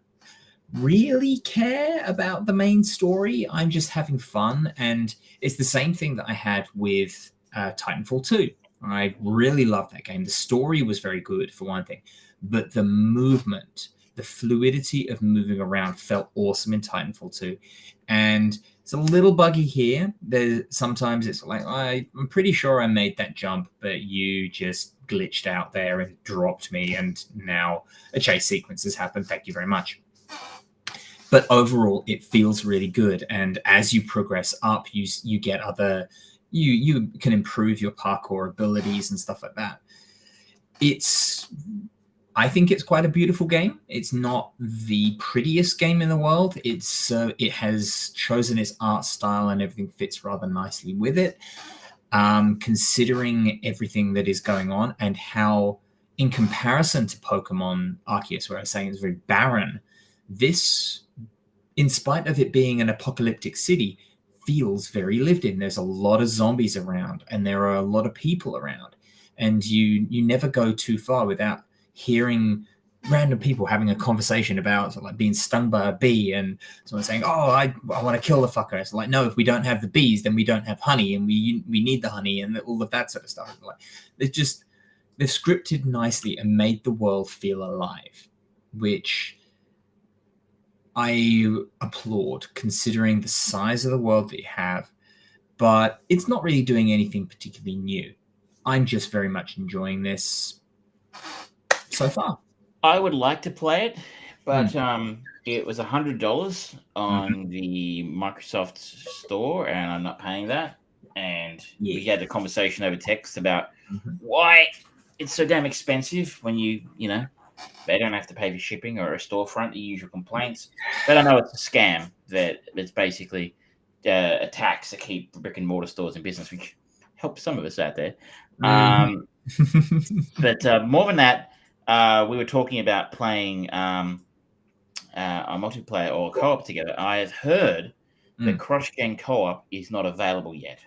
really care about the main story. I'm just having fun. And it's the same thing that I had with Titanfall 2. I really loved that game. The story was very good, for one thing, but the movement, the fluidity of moving around felt awesome in Titanfall 2. And it's a little buggy here. Sometimes it's like, I'm pretty sure I made that jump, but you just glitched out there and dropped me, and now a chase sequence has happened. Thank you very much. But overall, it feels really good. And as you progress up, you get other... You can improve your parkour abilities and stuff like that. I think it's quite a beautiful game. It's not the prettiest game in the world. It has chosen its art style and everything fits rather nicely with it. Considering everything that is going on and how, in comparison to Pokemon Arceus, where I was saying it's very barren, this, in spite of it being an apocalyptic city, feels very lived in. There's a lot of zombies around, and there are a lot of people around, and you never go too far without hearing random people having a conversation about like being stung by a bee, and someone saying, "Oh, I want to kill the fucker." It's like, no, if we don't have the bees, then we don't have honey, and we need the honey, and all of that sort of stuff. Like, they've scripted nicely and made the world feel alive, which I applaud, considering the size of the world that you have, but it's not really doing anything particularly new. I'm just very much enjoying this so far. I would like to play it, but it was $100 on the Microsoft store, and I'm not paying that. And we had a conversation over text about why it's so damn expensive when they don't have to pay for shipping or a storefront, the usual complaints. But I know it's a scam that's basically a tax to keep brick and mortar stores in business, which helps some of us out there. But more than that, we were talking about playing a multiplayer or co-op together. I have heard that cross-gen co-op is not available yet.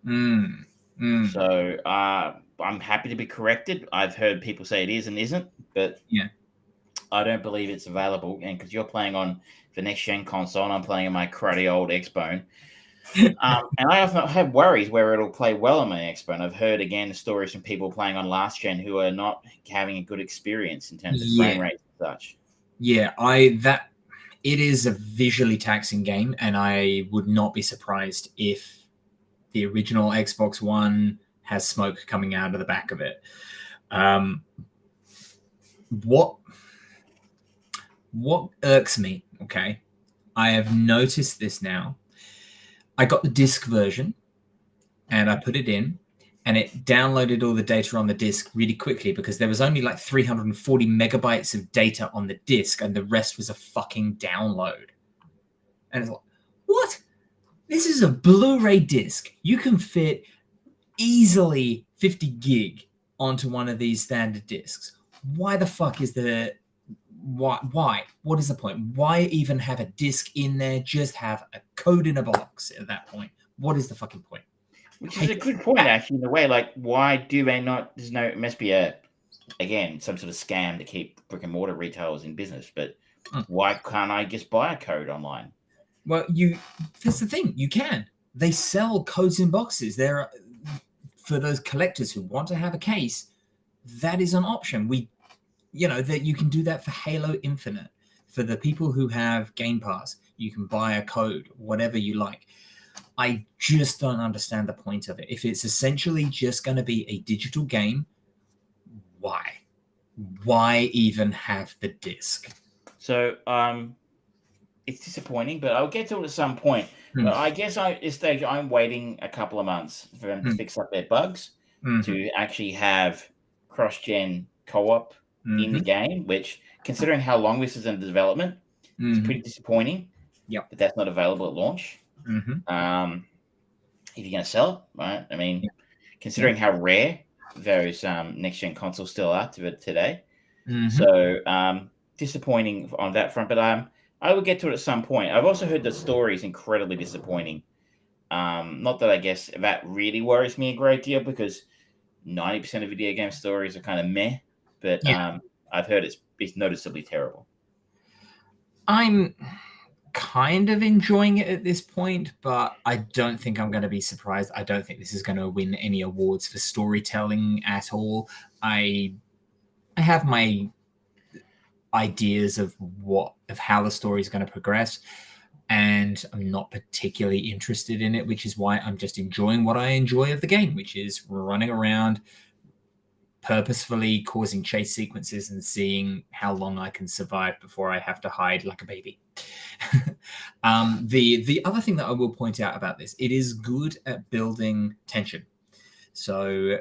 So I'm happy to be corrected. I've heard people say it is and isn't, but I don't believe it's available. And because you're playing on the next-gen console and I'm playing on my cruddy old Xbone, and I often have worries where it'll play well on my Xbone. I've heard, again, stories from people playing on last-gen who are not having a good experience in terms of frame rate and such. Yeah, it is a visually taxing game, and I would not be surprised if the original Xbox One has smoke coming out of the back of it. What irks me, okay? I have noticed this now. I got the disc version, and I put it in, and it downloaded all the data on the disc really quickly because there was only like 340 megabytes of data on the disc, and the rest was a fucking download. And it's like, what? This is a Blu-ray disc. You can fit easily 50 gig onto one of these standard discs. Why the fuck is why? What is the point? Why even have a disc in there? Just have a code in a box at that point. What is the fucking point? Which is a good point, actually, in a way. Like, why do they not? It must be some sort of scam to keep brick and mortar retailers in business. But why can't I just buy a code online? Well, that's the thing. You can. They sell codes in boxes. For those collectors who want to have a case, that is an option. That you can do that for Halo Infinite. For the people who have Game Pass, you can buy a code, whatever you like. I just don't understand the point of it. If it's essentially just going to be a digital game, why? Why even have the disc? So, it's disappointing, but I'll get to it at some point. But I guess at this stage, I'm waiting a couple of months for them to fix up their bugs to actually have cross-gen co-op in the game, which, considering how long this is in development, is pretty disappointing. Yep. But that's not available at launch. If you're going to sell it, right? I mean, considering how rare those next-gen consoles still are today. So, disappointing on that front, but I will get to it at some point. I've also heard the story is incredibly disappointing. Not that I guess that really worries me a great deal because 90% of video game stories are kind of meh, but I've heard it's noticeably terrible. I'm kind of enjoying it at this point, but I don't think I'm going to be surprised. I don't think this is going to win any awards for storytelling at all. I have my ideas of how the story is going to progress, and I'm not particularly interested in it, which is why I'm just enjoying what I enjoy of the game, which is running around, purposefully causing chase sequences and seeing how long I can survive before I have to hide like a baby. The other thing that I will point out about this, it is good at building tension. So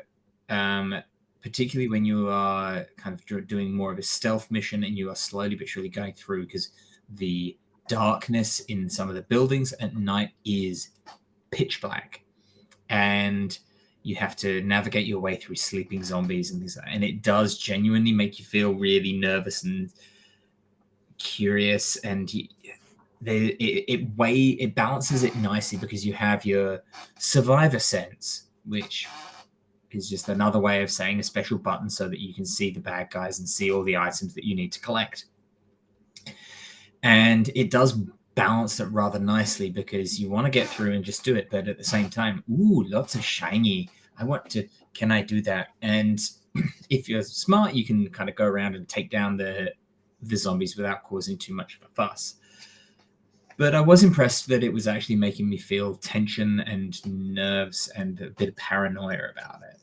particularly when you are kind of doing more of a stealth mission and you are slowly but surely going through, because the darkness in some of the buildings at night is pitch black, and you have to navigate your way through sleeping zombies and things like that. And it does genuinely make you feel really nervous and curious, and it balances it nicely because you have your survivor sense, which is just another way of saying a special button so that you can see the bad guys and see all the items that you need to collect. And it does balance it rather nicely because you want to get through and just do it, but at the same time, ooh, lots of shiny. Can I do that? And if you're smart, you can kind of go around and take down the zombies without causing too much of a fuss. But I was impressed that it was actually making me feel tension and nerves and a bit of paranoia about it.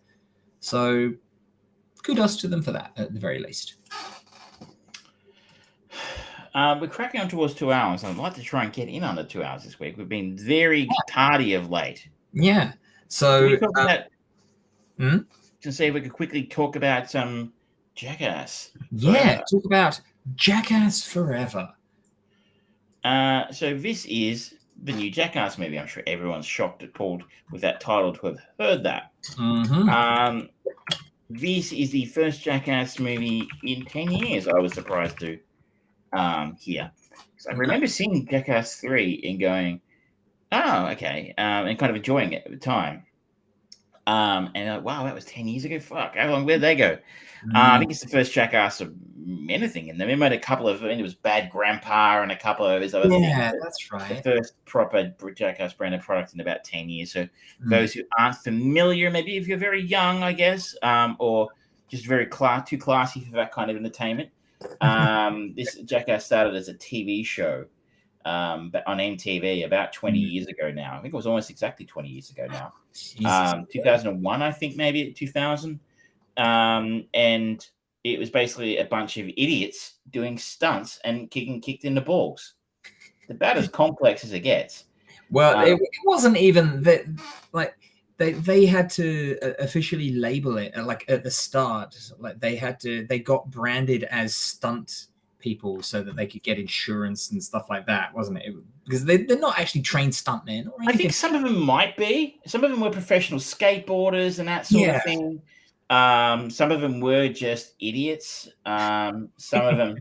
So kudos to them for that, at the very least. We're cracking on towards 2 hours. I'd like to try and get in under 2 hours this week. We've been very tardy of late. Yeah. So to see if we could quickly talk about some Jackass. Yeah, talk about Jackass Forever. So this is the new Jackass movie. I'm sure everyone's shocked at Paul with that title to have heard that. Mm-hmm. This is the first Jackass movie in 10 years, I was surprised to hear. So I remember seeing Jackass 3 and going, oh, okay, and kind of enjoying it at the time. And wow, that was 10 years ago. Fuck, how long? Where'd they go? I think it's the first Jackass of anything in them. They made a couple of, I think it was Bad Grandpa and a couple of his other things. Yeah, that's right. The first proper Jackass branded product in about 10 years. So those who aren't familiar, maybe if you're very young, I guess, or just very too classy for that kind of entertainment. This Jackass started as a TV show but on MTV about 20 years ago now. I think it was almost exactly 20 years ago now. 2001, I think, maybe 2000. And it was basically a bunch of idiots doing stunts and getting kicked in the balls. About as complex as it gets. Well, it wasn't even that. Like they had to officially label it like at the start. Like they got branded as stunt people so that they could get insurance and stuff like that, wasn't it? Because they're not actually trained stuntmen. I think some of them might be. Some of them were professional skateboarders and that sort of thing. Some of them were just idiots. Some of them,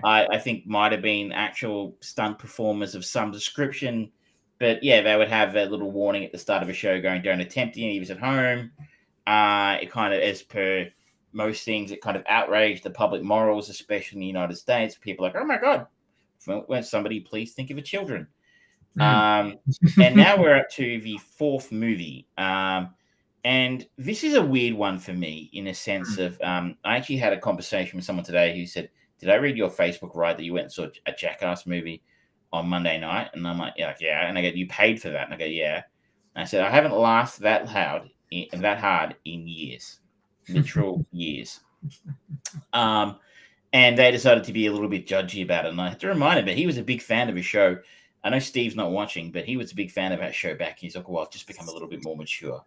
I think, might have been actual stunt performers of some description. But yeah, they would have a little warning at the start of a show going, don't attempt it. He was at home. It kind of, as per most things, it kind of outraged the public morals, especially in the United States. People are like, oh my God, when somebody please think of the children. And now we're up to the fourth movie. And this is a weird one for me in a sense of, I actually had a conversation with someone today who said, did I read your Facebook right that you went and saw a Jackass movie on Monday night? And I'm like, yeah. And I go, you paid for that? And I go, yeah. And I said, I haven't laughed that hard in years, literal years. And they decided to be a little bit judgy about it. And I had to remind him, but he was a big fan of his show. I know Steve's not watching, but he was a big fan of our show back. He's like, well, I've just become a little bit more mature.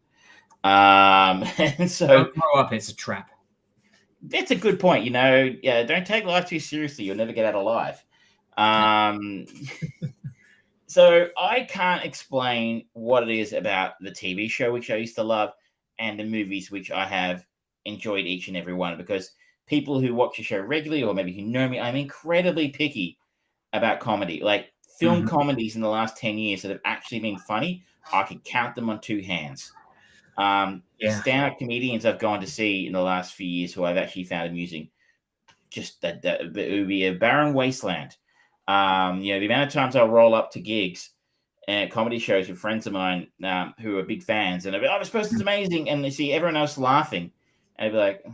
And so don't grow up, it's a trap. That's a good point. Yeah, don't take life too seriously. You'll never get out alive. So I can't explain what it is about the TV show, which I used to love, and the movies, which I have enjoyed each and every one, because people who watch the show regularly, or maybe who know me, I'm incredibly picky about comedy. Like film comedies in the last 10 years that have actually been funny, I could count them on two hands. Stand-up comedians I've gone to see in the last few years who I've actually found amusing, just that it would be a barren wasteland. The amount of times I'll roll up to gigs and comedy shows with friends of mine who are big fans, and I'll be, oh, this person's amazing, and they see everyone else laughing, and I'll be like,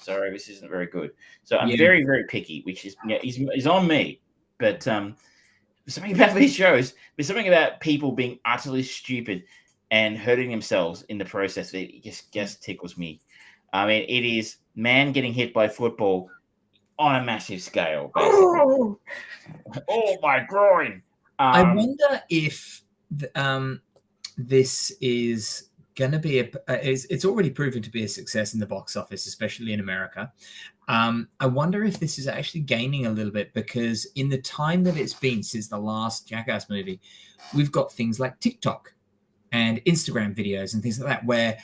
sorry, this isn't very good. So I'm Yeah. very, very picky, which is on me. But something about these shows, there's something about people being utterly stupid and hurting themselves in the process. It just tickles me. I mean, it is man getting hit by football on a massive scale, basically. Oh, my groin. I wonder if this is going to be it's already proven to be a success in the box office, especially in America. I wonder if this is actually gaining a little bit, because in the time that it's been since the last Jackass movie, we've got things like TikTok and Instagram videos and things like that, where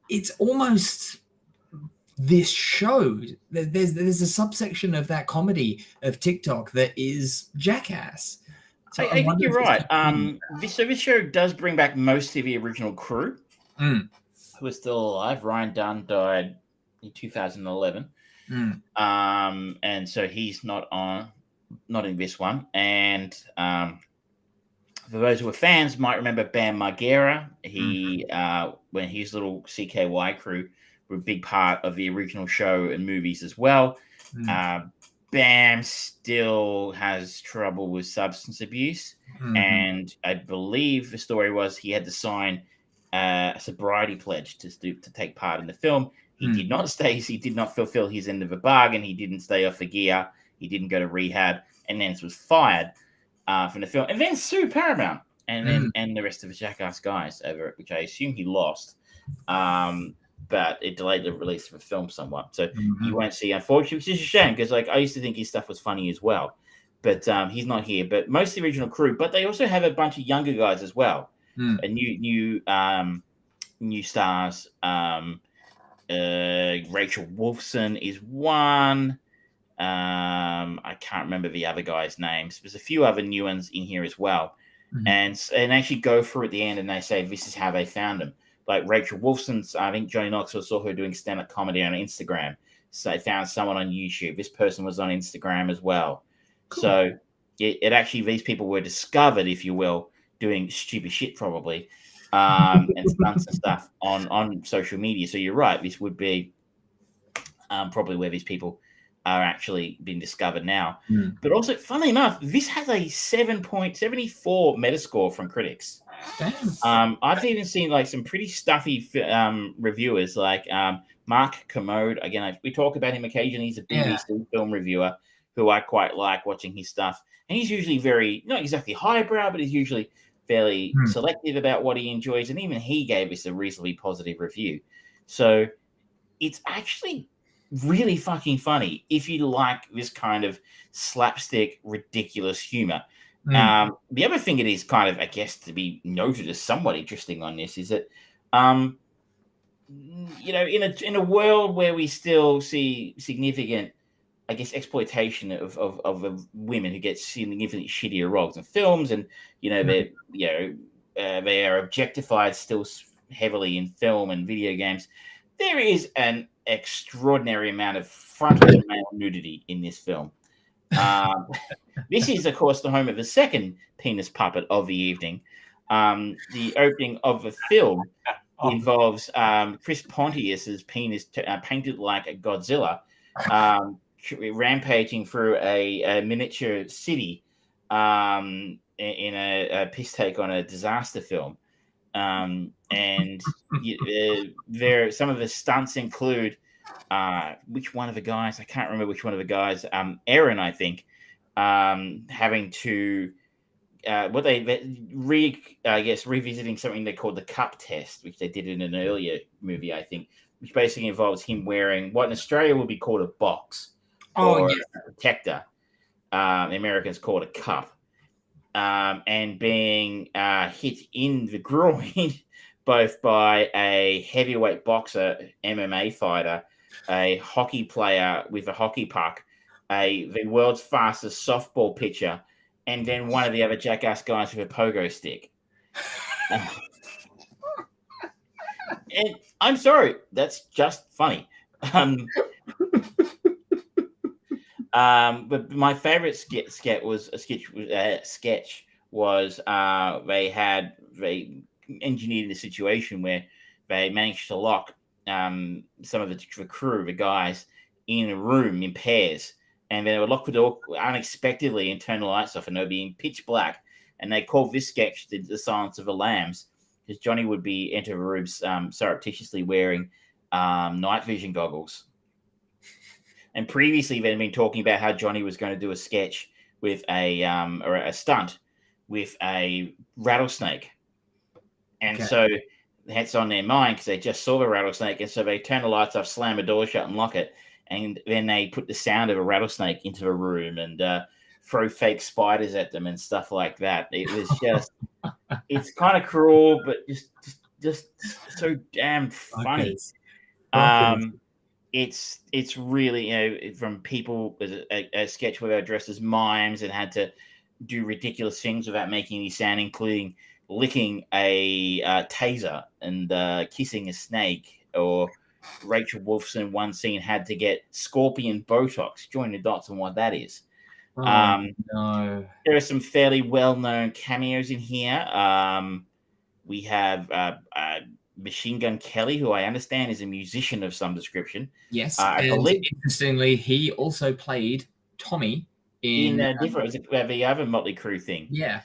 it's almost this show. There's a subsection of that comedy of TikTok that is Jackass. So I think you're right. This show does bring back most of the original crew who are still alive. Ryan Dunn died in 2011, and so he's not in this one. And for those who are fans, might remember Bam Margera. He when his little CKY crew were a big part of the original show and movies as well. Bam still has trouble with substance abuse, and I believe the story was he had to sign a sobriety pledge to take part in the film. He did not stay. He did not fulfill his end of the bargain. He didn't stay off the gear. He didn't go to rehab, and then was fired from the film, and then sued Paramount and the rest of the Jackass guys over it, which I assume he lost. But it delayed the release of the film somewhat. So you won't see, unfortunately, which is a shame, because like I used to think his stuff was funny as well. But he's not here. But most of the original crew, but they also have a bunch of younger guys as well. A new stars. Rachel Wolfson is one. I can't remember the other guys' names. There's a few other new ones in here as well. And actually go through at the end and they say this is how they found them. Like Rachel Wolfson's, I think Johnny Knoxville saw her doing stand-up comedy on Instagram. So they found someone on YouTube. This person was on Instagram as well. Cool. So it actually, these people were discovered, if you will, doing stupid shit probably, and stunts and stuff on social media. So you're right. This would be probably where these people are actually being discovered now. But also, funnily enough, this has a 7.74 Metascore from critics. I've even seen like some pretty stuffy reviewers, like Mark Commode. Again, we talk about him occasionally. He's a BBC film reviewer who I quite like watching his stuff. And he's usually not exactly highbrow, but he's usually fairly selective about what he enjoys. And even he gave us a reasonably positive review. So it's actually really fucking funny if you like this kind of slapstick, ridiculous humor. The other thing it is kind of, I guess, to be noted as somewhat interesting on this is that, you know, in a world where we still see significant, I guess, exploitation of women who get significantly shittier roles in films, and you know they are objectified still heavily in film and video games. There is an extraordinary amount of frontal male nudity in this film. This is, of course, the home of the second penis puppet of the evening. The opening of the film involves Chris Pontius's penis painted like a Godzilla, rampaging through a miniature city in a piss take on a disaster film. And there, some of the stunts include which one of the guys? I can't remember which one of the guys. Aaron, I think, having to revisiting something they called the cup test, which they did in an earlier movie, I think, which basically involves him wearing what in Australia would be called a box or a protector. The Americans call it a cup. And being hit in the groin both by a heavyweight boxer, MMA fighter, a hockey player with a hockey puck, the world's fastest softball pitcher, and then one of the other Jackass guys with a pogo stick. And I'm sorry, that's just funny. But my favorite sketch was they engineered a situation where they managed to lock some of the crew, the guys, in a room in pairs, and they would lock the door unexpectedly and turn the lights off, and they would be in pitch black. And they called this sketch the Silence of the Lambs, because Johnny would be enter the rooms surreptitiously wearing night vision goggles. And previously, they'd been talking about how Johnny was going to do a sketch with or a stunt with a rattlesnake. And so that's on their mind because they just saw the rattlesnake. And so they turn the lights off, slam the door shut, and lock it. And then they put the sound of a rattlesnake into the room and throw fake spiders at them and stuff like that. It was just, it's kind of cruel, but just so damn funny. It's really, from people, a sketch where they're dressed as mimes and had to do ridiculous things without making any sound, including licking a taser and kissing a snake. Or Rachel Wolfson in one scene had to get scorpion Botox. Join the dots on what that is. No. There are some fairly well-known cameos in here. We have Machine Gun Kelly, who I understand is a musician of some description. Yes, I and believe interestingly, he also played Tommy in the other Motley Crue thing. Yeah.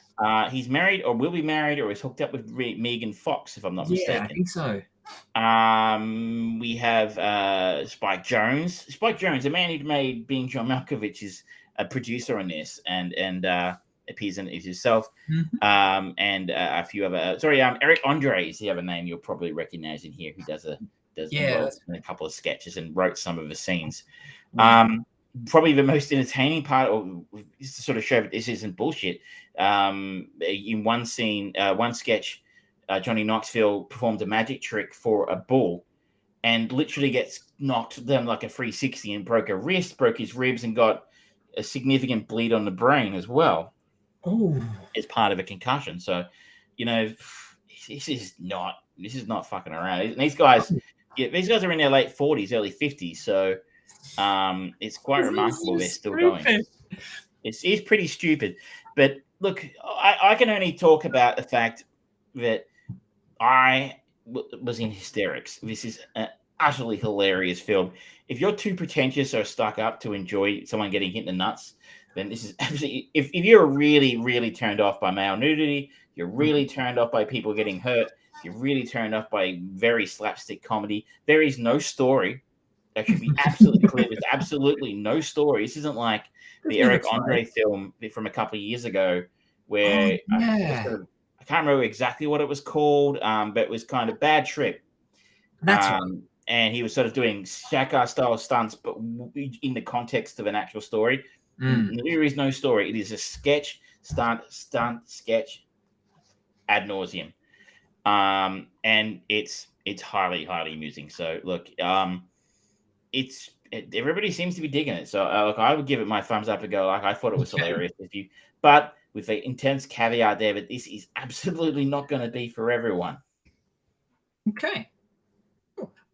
He's married or will be married or is hooked up with Megan Fox, if I'm not mistaken. Yeah, I think so. We have Spike Jonze. Spike Jonze, the man who made Being John Malkovich, is a producer on this and appears in it himself. Mm-hmm. And a few other. Eric Andre is the other name you'll probably recognize in here, who does in a couple of sketches and wrote some of the scenes. Probably the most entertaining part, or is to sort of show that this isn't bullshit. In one scene, one sketch, Johnny Knoxville performed a magic trick for a bull and literally gets knocked down like a 360 and broke a wrist, broke his ribs, and got a significant bleed on the brain as well. Oh, as part of a concussion. So, this is not fucking around. And these guys are in their late 40s, early 50s. So, it's quite remarkable they're still going. It's pretty stupid. But look, I can only talk about the fact that I was in hysterics. This is an utterly hilarious film. If you're too pretentious or stuck up to enjoy someone getting hit in the nuts, then this is absolutely. If you're really, really turned off by male nudity, you're really turned off by people getting hurt, you're really turned off by very slapstick comedy, there is no story. That should be absolutely clear. There's absolutely no story. This isn't like the Eric Andre film from a couple of years ago where I can't remember exactly what it was called, but it was kind of Bad Trip. That's right. And he was sort of doing jackass style stunts, but in the context of an actual story. There is no story. It is a sketch, stunt, sketch ad nauseum. And it's highly, highly amusing. So look, everybody seems to be digging it. So I would give it my thumbs up and go, I thought it was hilarious with you, but with the intense caveat there that this is absolutely not going to be for everyone. Okay.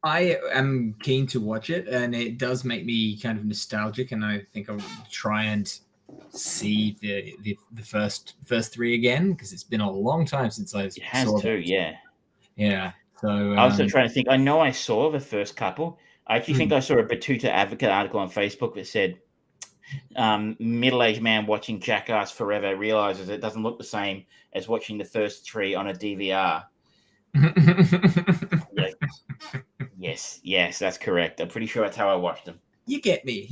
I am keen to watch it, and it does make me kind of nostalgic, and I think I'll try and see the first three again, because it's been a long time since I saw too, it. Yeah. So I was also trying to think. I know I saw the first couple. I actually think I saw a Batuta Advocate article on Facebook that said middle-aged man watching Jackass Forever realizes it doesn't look the same as watching the first three on a DVR. Yes, that's correct. I'm pretty sure that's how I watched them. You get me.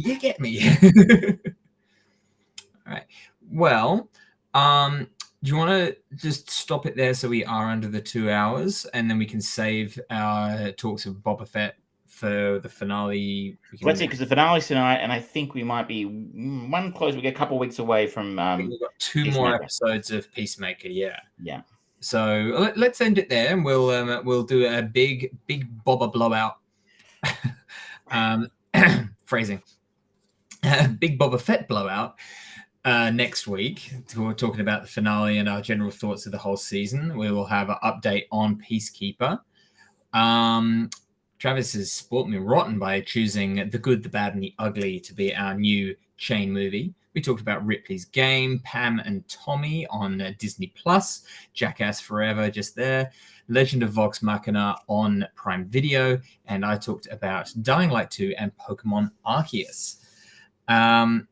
All right. Well, do you want to just stop it there so we are under the 2 hours, and then we can save our talks of Boba Fett for the finale? Let's see, because the finale's tonight, and I think we might be one close. We get a couple of weeks away from. We've got 2 more episodes of Peacemaker. Yeah. So let's end it there, and we'll do a big Boba blowout. Phrasing. Big Boba Fett blowout next week. We're talking about the finale and our general thoughts of the whole season. We will have an update on Peacekeeper. Travis has spoiled me rotten by choosing The Good, the Bad, and the Ugly to be our new chain movie. We talked about Ripley's Game, Pam and Tommy on Disney Plus, Jackass Forever just there, Legend of Vox Machina on Prime Video, and I talked about Dying Light 2 and Pokemon Arceus. I'm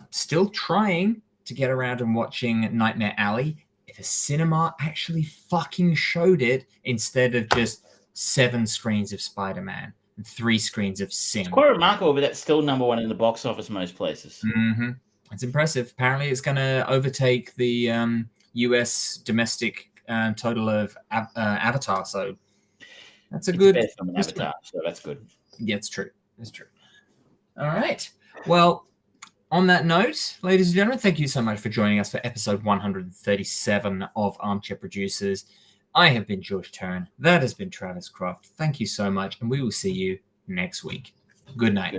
still trying to get around and watching Nightmare Alley. If a cinema actually fucking showed it instead of just 7 screens of Spider-Man and 3 screens of Sing. It's quite remarkable, but that's still #1 in the box office most places. Mm-hmm. It's impressive. Apparently, it's going to overtake the US domestic total of Avatar. So that's It's good. better than Avatar, so that's good. Yeah, it's true. It's true. All right. Well, on that note, ladies and gentlemen, thank you so much for joining us for episode 137 of Armchair Producers. I have been George Turn. That has been Travis Croft. Thank you so much, and we will see you next week. Good night.